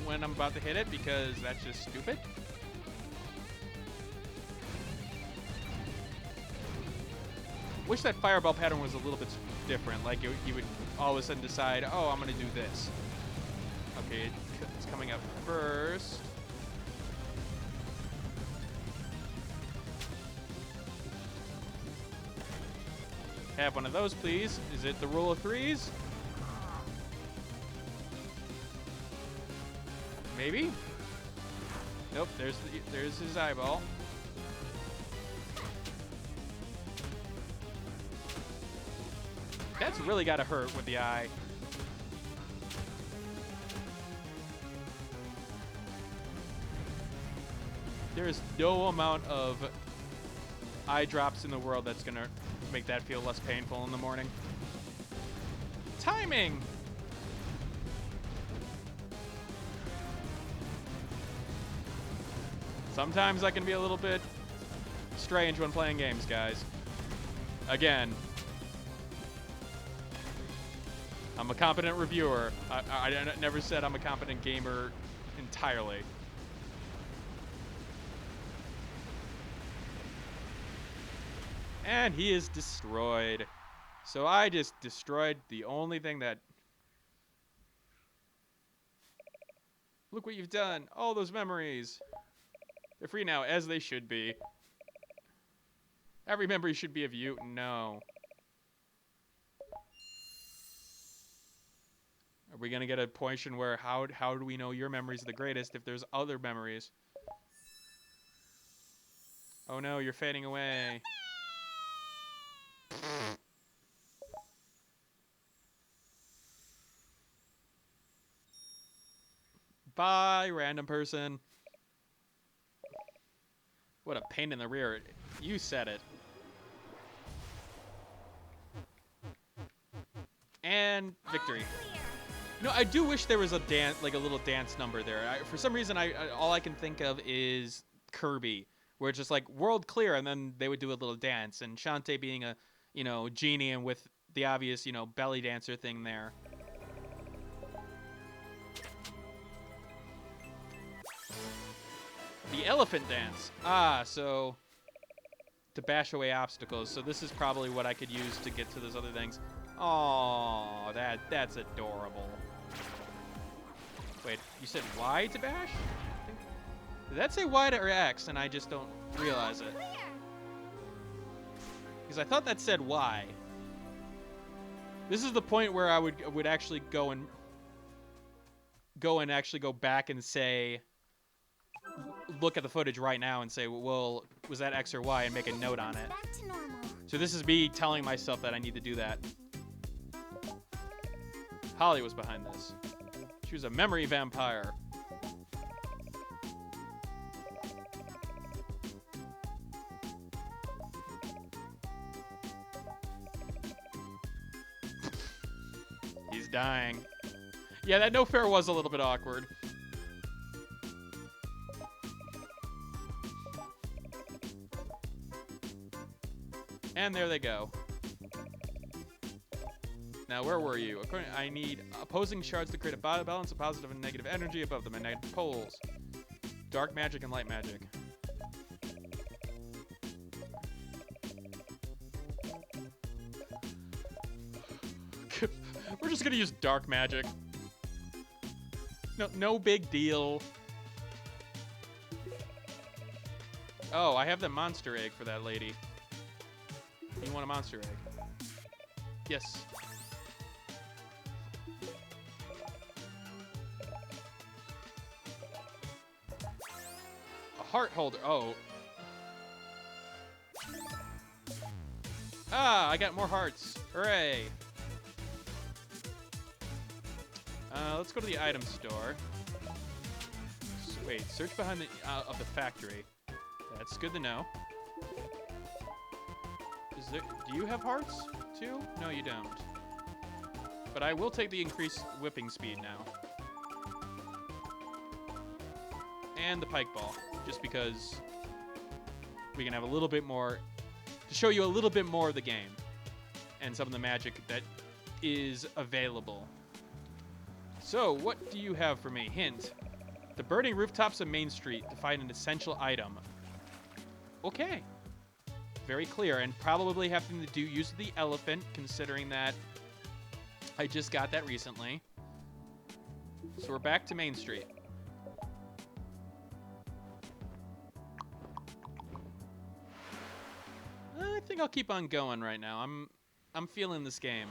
when I'm about to hit it, because that's just stupid. Wish that fireball pattern was a little bit different. Like, you would all of a sudden decide, oh, I'm going to do this. Okay, it's coming up first. Have one of those, please. Is it the rule of threes? Maybe? Nope, there's his eyeball. That's really gotta hurt with the eye. There is no amount of eye drops in the world that's gonna make that feel less painful in the morning. Timing! Sometimes I can be a little bit strange when playing games, guys. Again, I'm a competent reviewer. I never said I'm a competent gamer entirely. And he is destroyed. So I just destroyed the only thing that... Look what you've done. All those memories. They're free now, as they should be. Every memory should be of you. No. Are we going to get a portion where how do we know your memory's the greatest if there's other memories? Oh no, you're fading away. Bye, random person. What a pain in the rear. You said it. And victory. You know, I do wish there was a dance, like a little dance number there. For some reason, all I can think of is Kirby, where it's just like world clear, and then they would do a little dance, and Shantae being a, genie, and with the obvious, belly dancer thing there. The elephant dance. Ah, so to bash away obstacles. So this is probably what I could use to get to those other things. Oh, that's adorable. Wait, you said Y to bash? Did that say Y or X and I just don't realize it? Because I thought that said Y. This is the point where I would actually go and actually go back and say, look at the footage right now and say, well, was that X or Y, and make a note on it. Back to normal. So this is me telling myself that I need to do that. Holly was behind this. She was a memory vampire. He's dying. Yeah, that no fair was a little bit awkward. And there they go. Now, where were you? I need opposing shards to create a balance of positive and negative energy above the magnetic poles. Dark magic and light magic. We're just gonna use dark magic. No big deal. Oh, I have the monster egg for that lady. You want a monster egg? Yes. A heart holder. Oh. Ah, I got more hearts. Hooray. Let's go to the item store. Wait, search behind the of the factory. That's good to know. Do you have hearts too? No, you don't. But I will take the increased whipping speed now. And the pike ball, just because we can have a little bit more, to show you a little bit more of the game and some of the magic that is available. So, what do you have for me? Hint. The burning rooftops of Main Street to find an essential item. Okay. Very clear, and probably having to use the elephant, considering that I just got that recently. So we're back to Main Street. I think I'll keep on going right now. I'm feeling this game.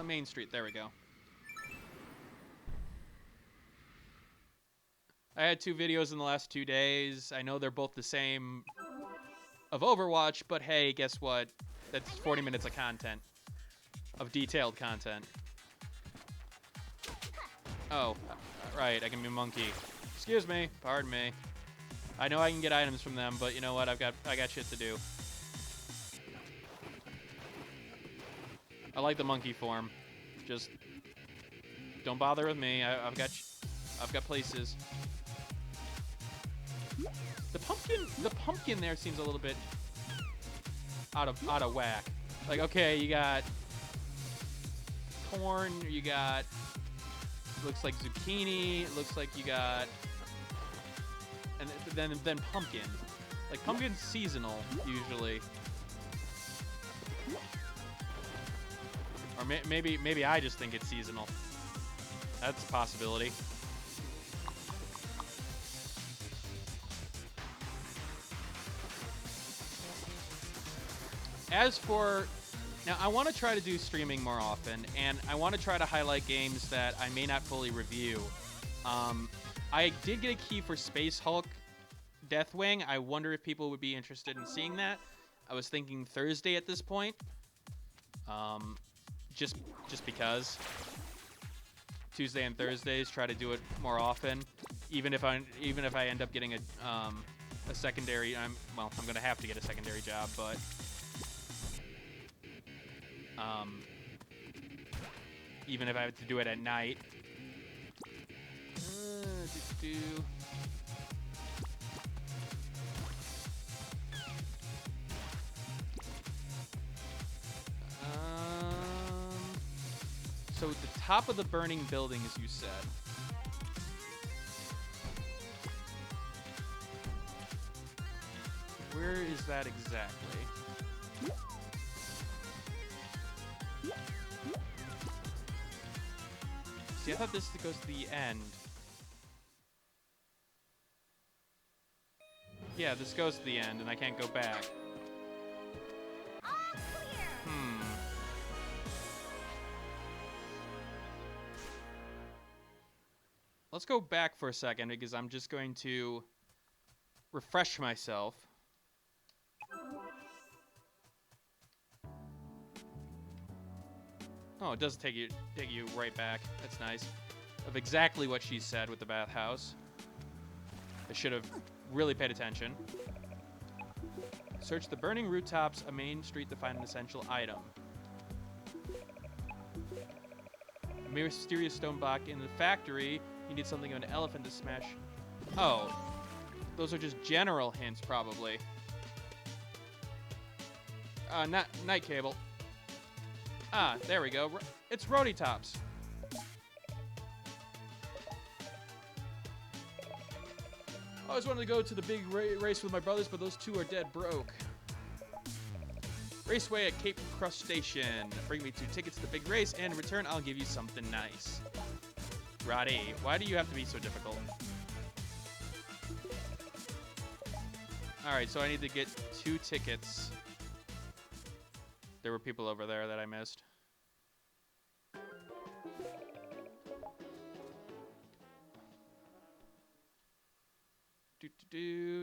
Main Street, there we go. I had 2 videos in the last 2 days. I know they're both the same of Overwatch, but hey, guess what? That's 40 minutes of content. Of detailed content. Oh, right, I can be a monkey. Excuse me, pardon me. I know I can get items from them, but you know what? I got shit to do. I like the monkey form. Just don't bother with me. I've got places. The pumpkin there seems a little bit out of whack. Like, okay, you got corn, you got, looks like zucchini, it looks like you got, and then pumpkin. Like, pumpkin's seasonal usually. Or maybe I just think it's seasonal. That's a possibility. As for, now I want to try to do streaming more often, and I want to try to highlight games that I may not fully review. I did get a key for Space Hulk Deathwing. I wonder if people would be interested in seeing that. I was thinking Thursday at this point. Just because Tuesday and Thursdays, try to do it more often. Even if I end up getting a secondary, I'm gonna have to get a secondary job, but even if I have to do it at night. So the top of the burning building, as you said. Where is that exactly? See, I thought this goes to the end. Yeah, this goes to the end, and I can't go back. Let's go back for a second, because I'm just going to refresh myself. Oh, it does take you right back. That's nice. Of exactly what she said with the bathhouse. I should have really paid attention. Search the burning rooftops of Main Street to find an essential item. A mysterious stone block in the factory. You need something of an elephant to smash. Oh, those are just general hints, probably. Not night cable. Ah, there we go. It's Roadie Tops. I always wanted to go to the big race with my brothers, but those two are dead broke. Raceway at Cape Crustacean. Bring me 2 tickets to the big race, and in return, I'll give you something nice. Roddy, why do you have to be so difficult? Alright, so I need to get 2 tickets. There were people over there that I missed.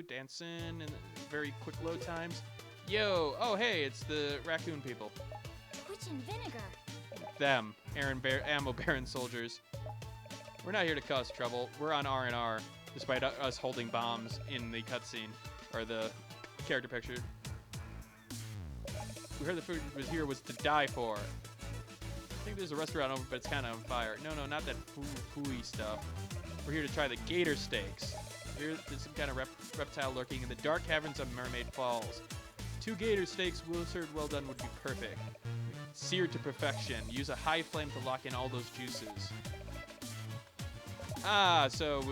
Dancing and very quick load times. Yo, oh hey, it's the raccoon people. Twitch and vinegar. Them, ammo baron soldiers. We're not here to cause trouble. We're on R&R, despite us holding bombs in the cutscene, or the character picture. We heard the food was to die for. I think there's a restaurant over, but it's kind of on fire. No, not that foo-y stuff. We're here to try the gator steaks. There's some kind of reptile lurking in the dark caverns of Mermaid Falls. 2 gator steaks served well done would be perfect. Seared to perfection. Use a high flame to lock in all those juices. Ah, so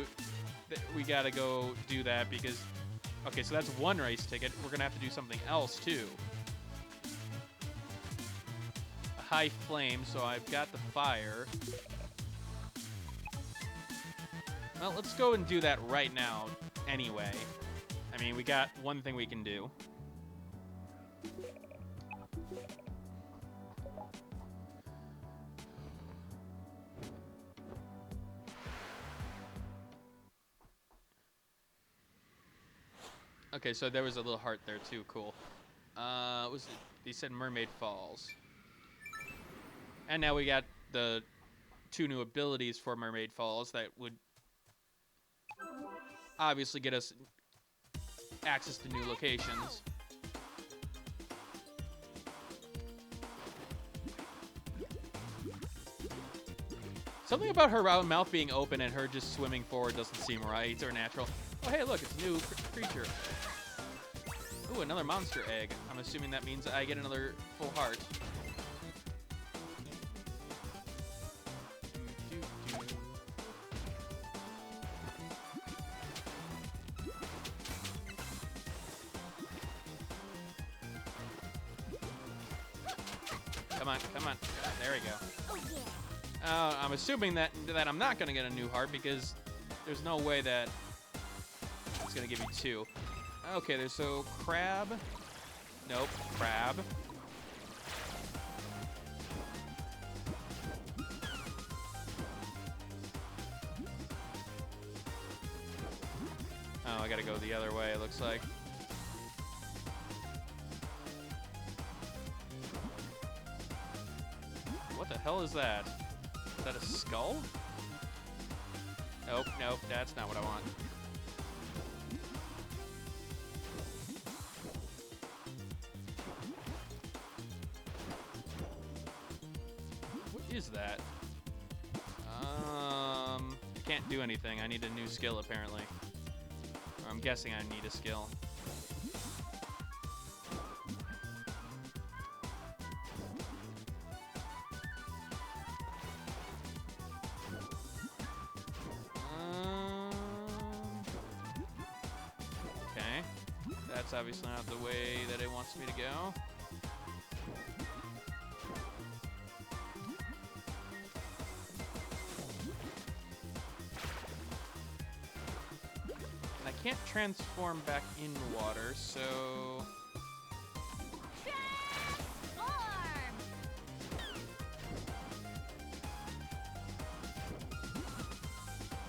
we gotta go do that because... Okay, so that's 1 race ticket. We're gonna have to do something else, too. A high flame, so I've got the fire. Well, let's go and do that right now, anyway. I mean, we got 1 thing we can do. Okay, so there was a little heart there, too. Cool. They said Mermaid Falls. And now we got the 2 new abilities for Mermaid Falls that would obviously get us access to new locations. Something about her mouth being open and her just swimming forward doesn't seem right or natural. Oh, hey, look, it's a new creature. Ooh, another monster egg. I'm assuming that means I get another full heart. Come on. There we go. Oh yeah. I'm assuming that I'm not going to get a new heart because there's no way that it's going to give me 2. Okay, there's so crab. Nope, crab. Oh, I got to go the other way, it looks like. What the hell is that? Is that a skull? Nope, that's not what I want. What is that? Can't do anything. I need a new skill, apparently. Or I'm guessing I need a skill. That's obviously not the way that it wants me to go. And I can't transform back in water, so... Transform!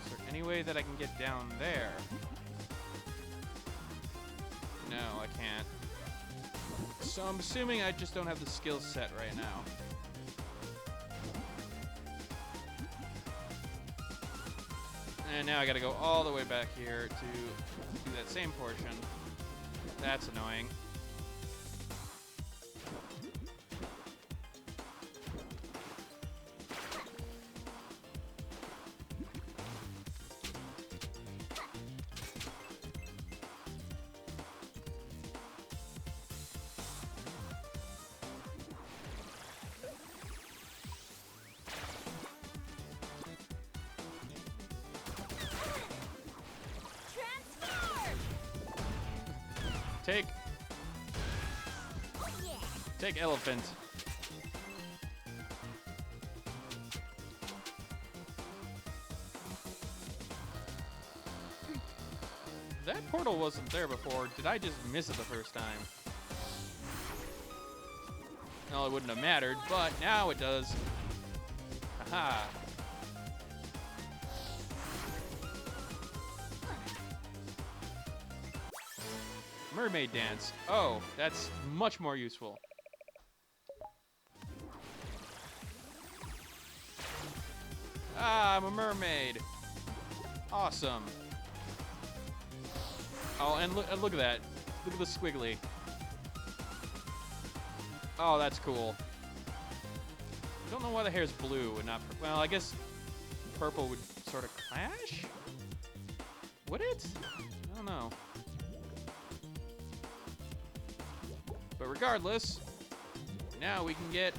Is there any way that I can get down there? No, I can't. So I'm assuming I just don't have the skill set right now. And now I gotta go all the way back here to do that same portion. That's annoying. Take elephant. That portal wasn't there before. Did I just miss it the first time? No, it wouldn't have mattered, but now it does. Haha. Mermaid dance. Oh, that's much more useful. Ah, I'm a mermaid. Awesome. Oh, and look at that. Look at the squiggly. Oh, that's cool. I don't know why the hair's blue and not... Well, I guess purple would sort of clash? Would it? I don't know. But regardless, now we can get...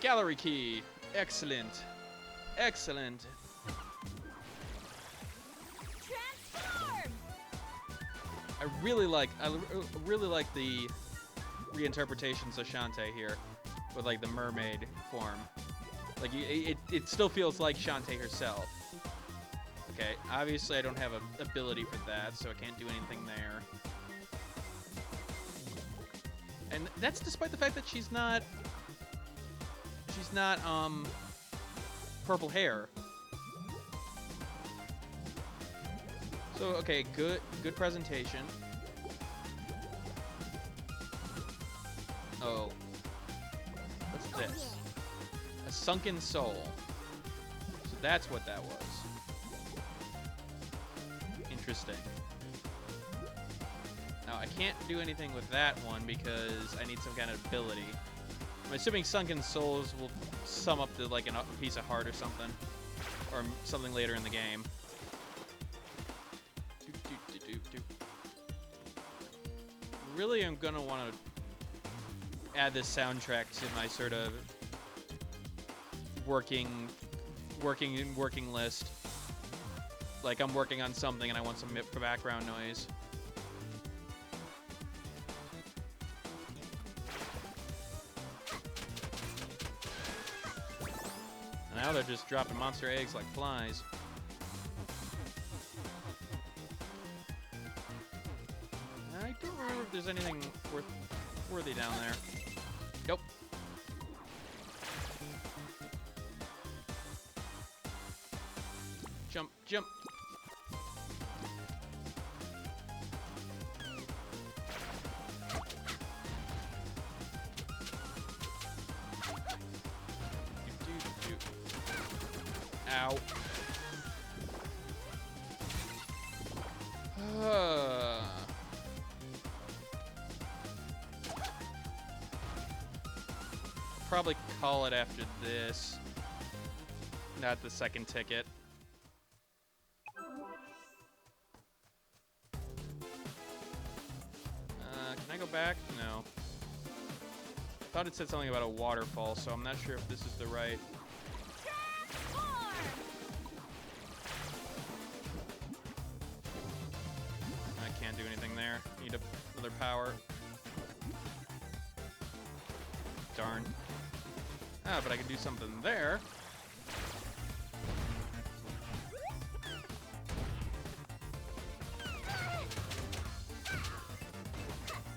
Gallery key. Excellent. Excellent. Transform! I really like the reinterpretations of Shantae here, with like the mermaid form. Like it still feels like Shantae herself. Okay, obviously I don't have an ability for that, so I can't do anything there. And that's despite the fact that she's not purple hair. So okay, good presentation. Oh, what's this? A sunken soul. So that's what that was. Interesting. Now I can't do anything with that one because I need some kind of ability. I'm assuming sunken souls will sum up to like a piece of heart or something later in the game. Really, I'm gonna want to add this soundtrack to my sort of working list. Like I'm working on something and I want some background noise. And now they're just dropping monster eggs like flies. I don't remember if there's anything worthy down there. Nope. Jump, jump. Ow. Probably call it after this. Not the second ticket. Can I go back? No. I thought it said something about a waterfall, so I'm not sure if this is the right... I can't do anything there. Need another power. Darn. Ah, but I can do something there.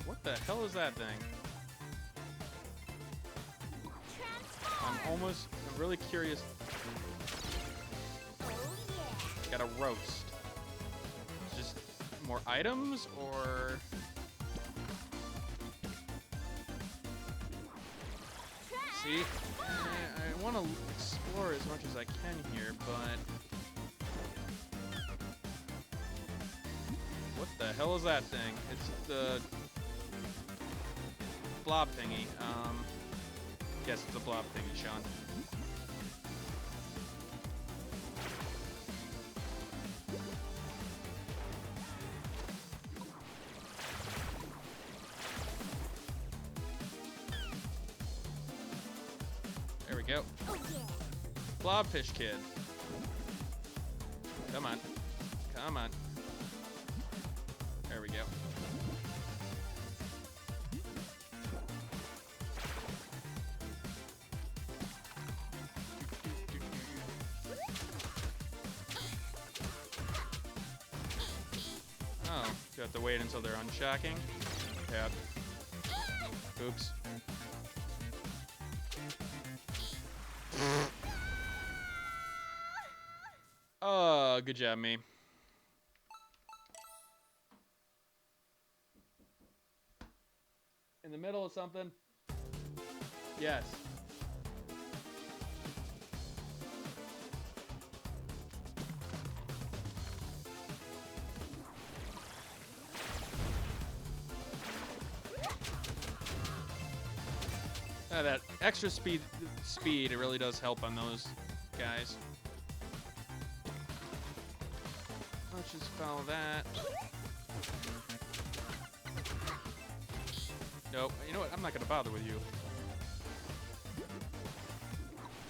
What the hell is that thing? I'm really curious. Got a roast. Just more items, or... See? I want to explore as much as I can here, but... What the hell is that thing? It's the... blob thingy. Guess it's a blob thingy, Sean. There we go. Blobfish kid. Come on. Come on. There we go. Oh, you have to wait until they're unshocking? Yep. Oops. Oh, good job, me. In the middle of something? Yes. That extra speed, it really does help on those guys. Let's just follow that. Nope. You know what? I'm not gonna bother with you.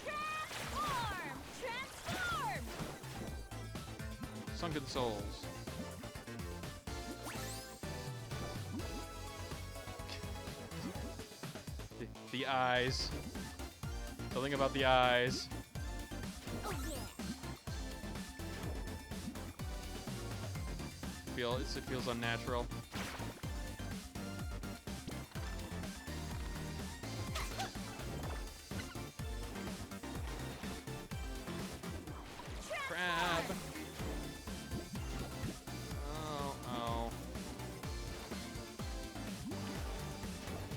Transform! Transform! Sunken souls. The eyes. Something about the eyes. Oh yeah! It feels unnatural. Crab. Oh.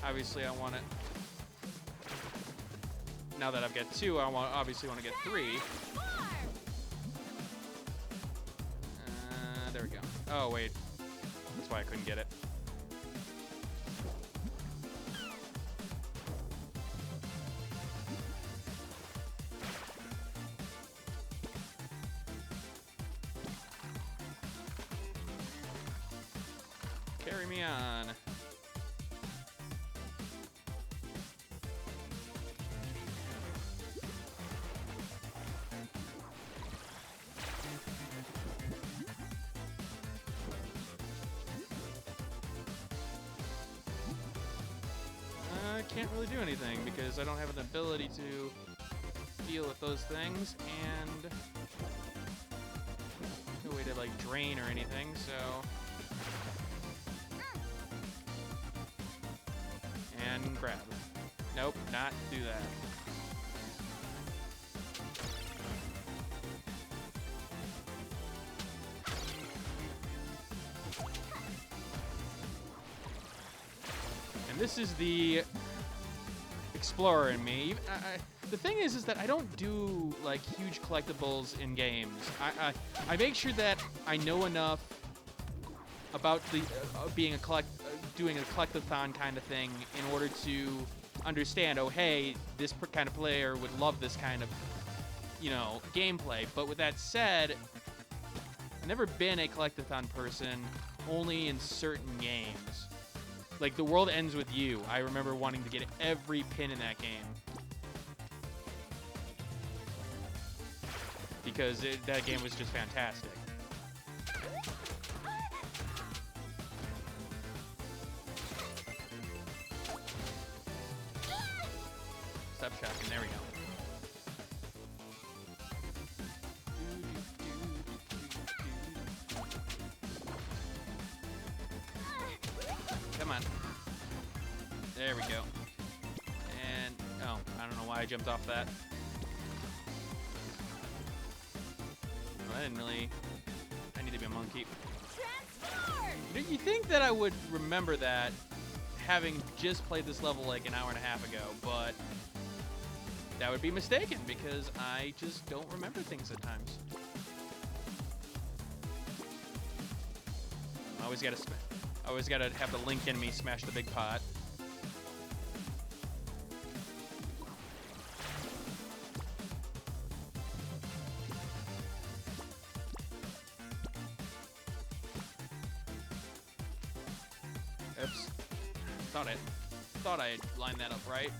Obviously, I want it. Now that I've got 2, I obviously want to get 3. There we go. Oh, wait. That's why I couldn't get it. Carry me on. I can't really do anything because I don't have an ability to deal with those things, and no way to like drain or anything, so. And grab. Nope, not do that. And this is the explorer in me. The thing is that I don't do like huge collectibles in games. I make sure that I know enough about the being doing a collectathon kind of thing in order to understand. Oh, hey, this kind of player would love this kind of, gameplay. But with that said, I've never been a collectathon person. Only in certain games. Like The World Ends With You. I remember wanting to get every pin in that game. Because that game was just fantastic. Stop shocking. There we go. Come on. There we go. And, oh, I don't know why I jumped off that. Well, I need to be a monkey. Transform! You think that I would remember that having just played this level like an hour and a half ago, but that would be mistaken because I just don't remember things at times. I always gotta have the link in me smash the big pot. Oops. Thought I lined that up right.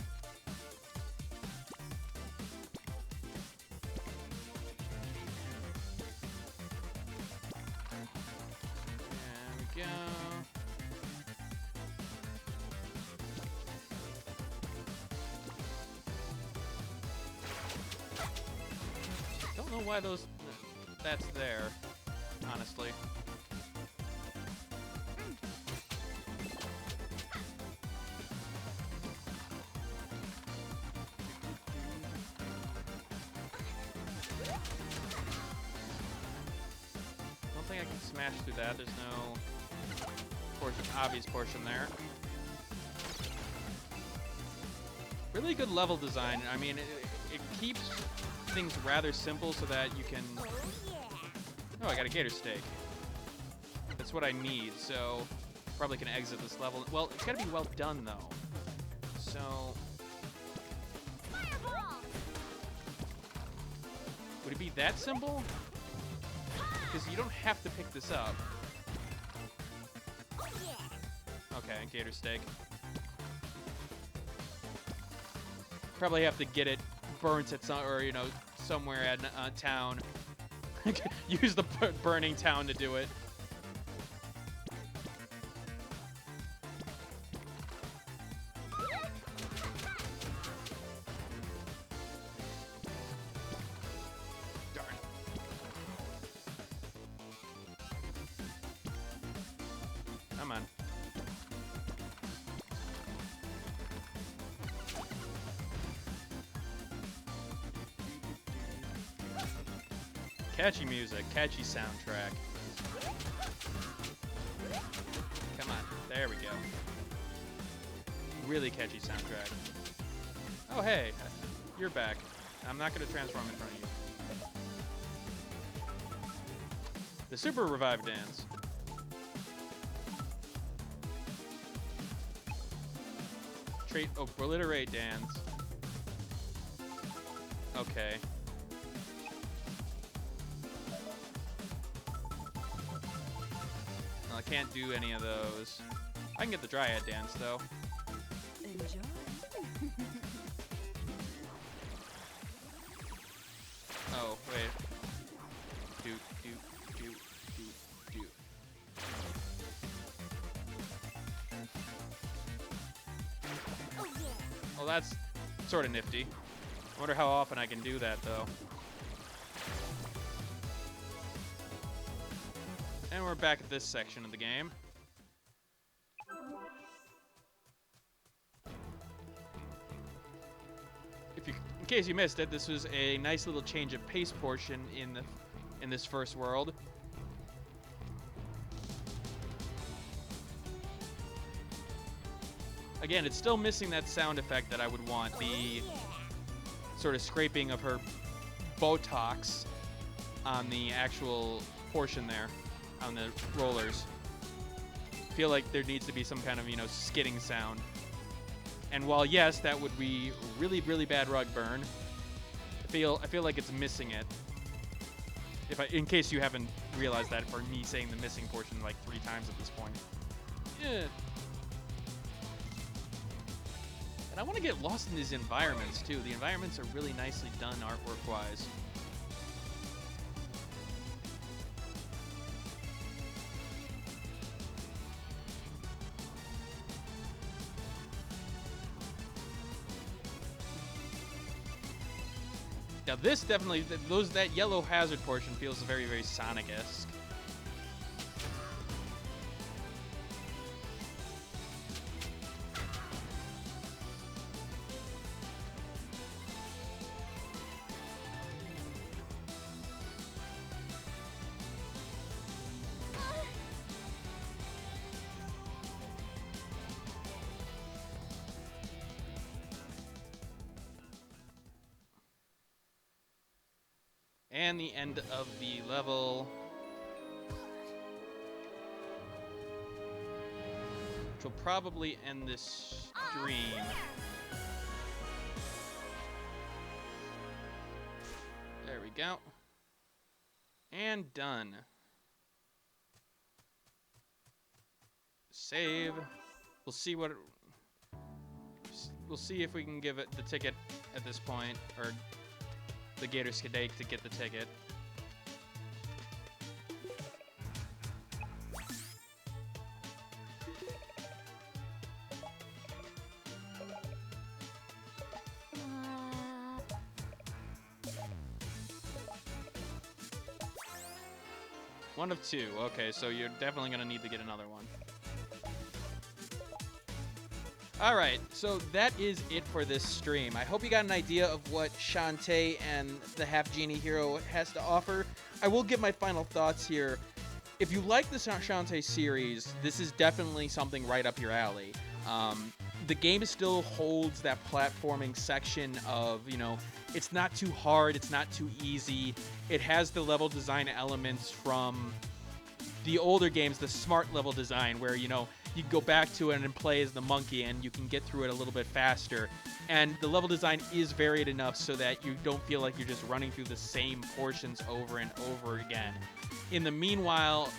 know why that's there, honestly. I don't think I can smash through that. There's no obvious portion there. Really good level design. I mean, it keeps things rather simple so that you can... Oh, I got a gator steak. That's what I need, so probably can exit this level. Well, it's got to be well done, though. So... Would it be that simple? Because you don't have to pick this up. Okay, gator steak. Probably have to get it burnt at some, or somewhere at town. Use the burning town to do it. Darn. Come on. Catchy music, catchy soundtrack. Come on, there we go. Really catchy soundtrack. Oh, hey, you're back. I'm not going to transform in front of you. The Super Revive Dance. Trait Obliterate Dance. Okay. I can't do any of those. I can get the Dryad Dance, though. Enjoy. Oh, wait. Do. Oh, yeah. Well, that's sort of nifty. I wonder how often I can do that, though. And we're back at this section of the game. In case you missed it, this was a nice little change of pace portion in this first world. Again, it's still missing that sound effect that I would want, the sort of scraping of her Botox on the actual portion there, on the rollers. I feel like there needs to be some kind of, skidding sound. And while yes, that would be really, really bad rug burn, I feel like it's missing it. In case you haven't realized that, for me saying the missing portion like 3 times at this point. Yeah. And I want to get lost in these environments too. The environments are really nicely done artwork-wise. Now this definitely, that yellow hazard portion feels very, very Sonic-esque. And the end of the level. Which will probably end this stream. There we go. And done. Save. We'll see what... We'll see if we can give it the ticket at this point, or the Gator Skidake to get the ticket. One of two. Okay, so you're definitely going to need to get another one. All right, so that is it for this stream. I hope you got an idea of what Shantae and the Half-Genie Hero has to offer. I will give my final thoughts here. If you like the Shantae series, this is definitely something right up your alley. The game still holds that platforming section of, you know, it's not too hard, it's not too easy. It has the level design elements from the older games, the smart level design, where, you know, you go back to it and play as the monkey and you can get through it a little bit faster. And the level design is varied enough so that you don't feel like you're just running through the same portions over and over again. In the meanwhile,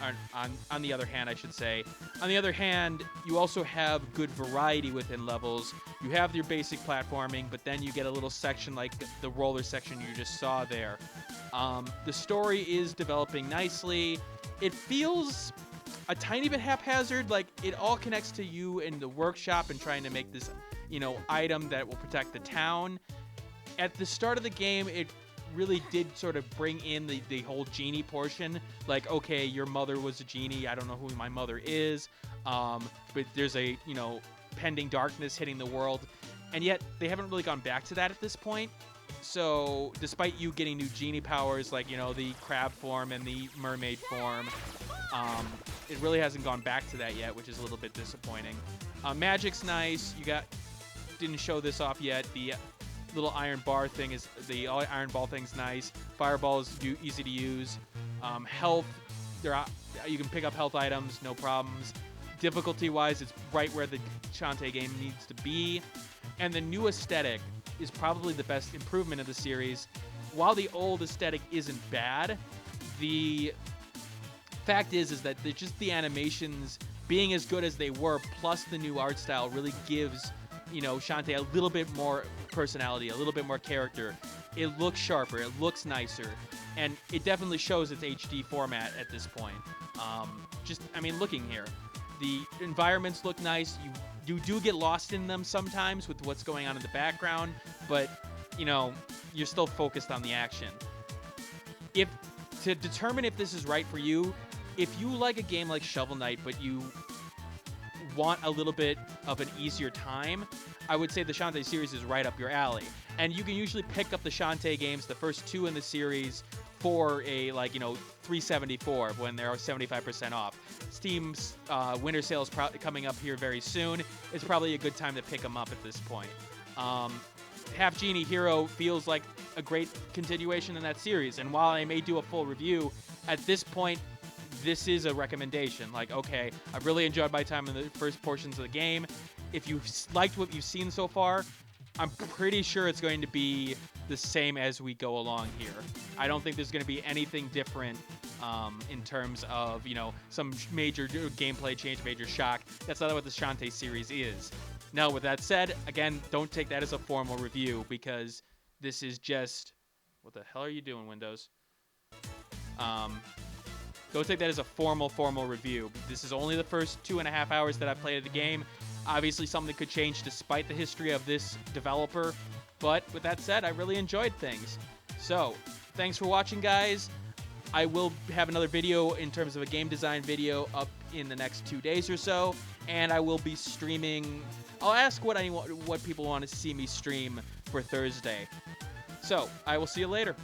on the other hand, I should say, on the other hand, you also have good variety within levels. You have your basic platforming, but then you get a little section like the roller section you just saw there. The story is developing nicely. It feels a tiny bit haphazard, like it all connects to you in the workshop and trying to make this, you know, item that will protect the town. At the start of the game, it really did sort of bring in the whole genie portion. Like, okay, your mother was a genie. I don't know who my mother is. But there's a, you know, pending darkness hitting the world. And yet they haven't really gone back to that at this point. So despite you getting new genie powers, like, you know, the crab form and the mermaid form, it really hasn't gone back to that yet, which is a little bit disappointing. Magic's nice. Didn't show this off yet. The little iron bar thing is, the iron ball thing's nice. Fireball is easy to use. Health, you can pick up health items, no problems. Difficulty-wise, it's right where the Shantae game needs to be. And the new aesthetic is probably the best improvement of the series. While the old aesthetic isn't bad, the fact is that just the animations being as good as they were, plus the new art style, really gives, you know, Shantae a little bit more personality, a little bit more character. It looks sharper, it looks nicer, and it definitely shows its HD format at this point. I mean, looking here, the environments look nice. You do get lost in them sometimes with what's going on in the background, but, you know, you're still focused on the action. To determine if this is right for you, if you like a game like Shovel Knight, but you want a little bit of an easier time, I would say the Shantae series is right up your alley. And you can usually pick up the Shantae games, the first two in the series, for a, like, you know, $374 when they're 75% off. Steam's winter sale is coming up here very soon. It's probably a good time to pick them up at this point. Half-Genie Hero feels like a great continuation in that series, and while I may do a full review, at this point, this is a recommendation. Like, okay, I've really enjoyed my time in the first portions of the game. If you've liked what you've seen so far, I'm pretty sure it's going to be the same as we go along here. I don't think there's going to be anything different in terms of, you know, some major gameplay change, major shock. That's not what the Shantae series is. Now, with that said, again, don't take that as a formal review, because this is just... What the hell are you doing, Windows? Don't take that as a formal review. This is only the first 2.5 hours that I've played of the game. Obviously, something could change despite the history of this developer. But with that said, I really enjoyed things. So, thanks for watching, guys. I will have another video in terms of a game design video up in the next 2 days or so. And I will be streaming... I'll ask what people want to see me stream for Thursday. So, I will see you later.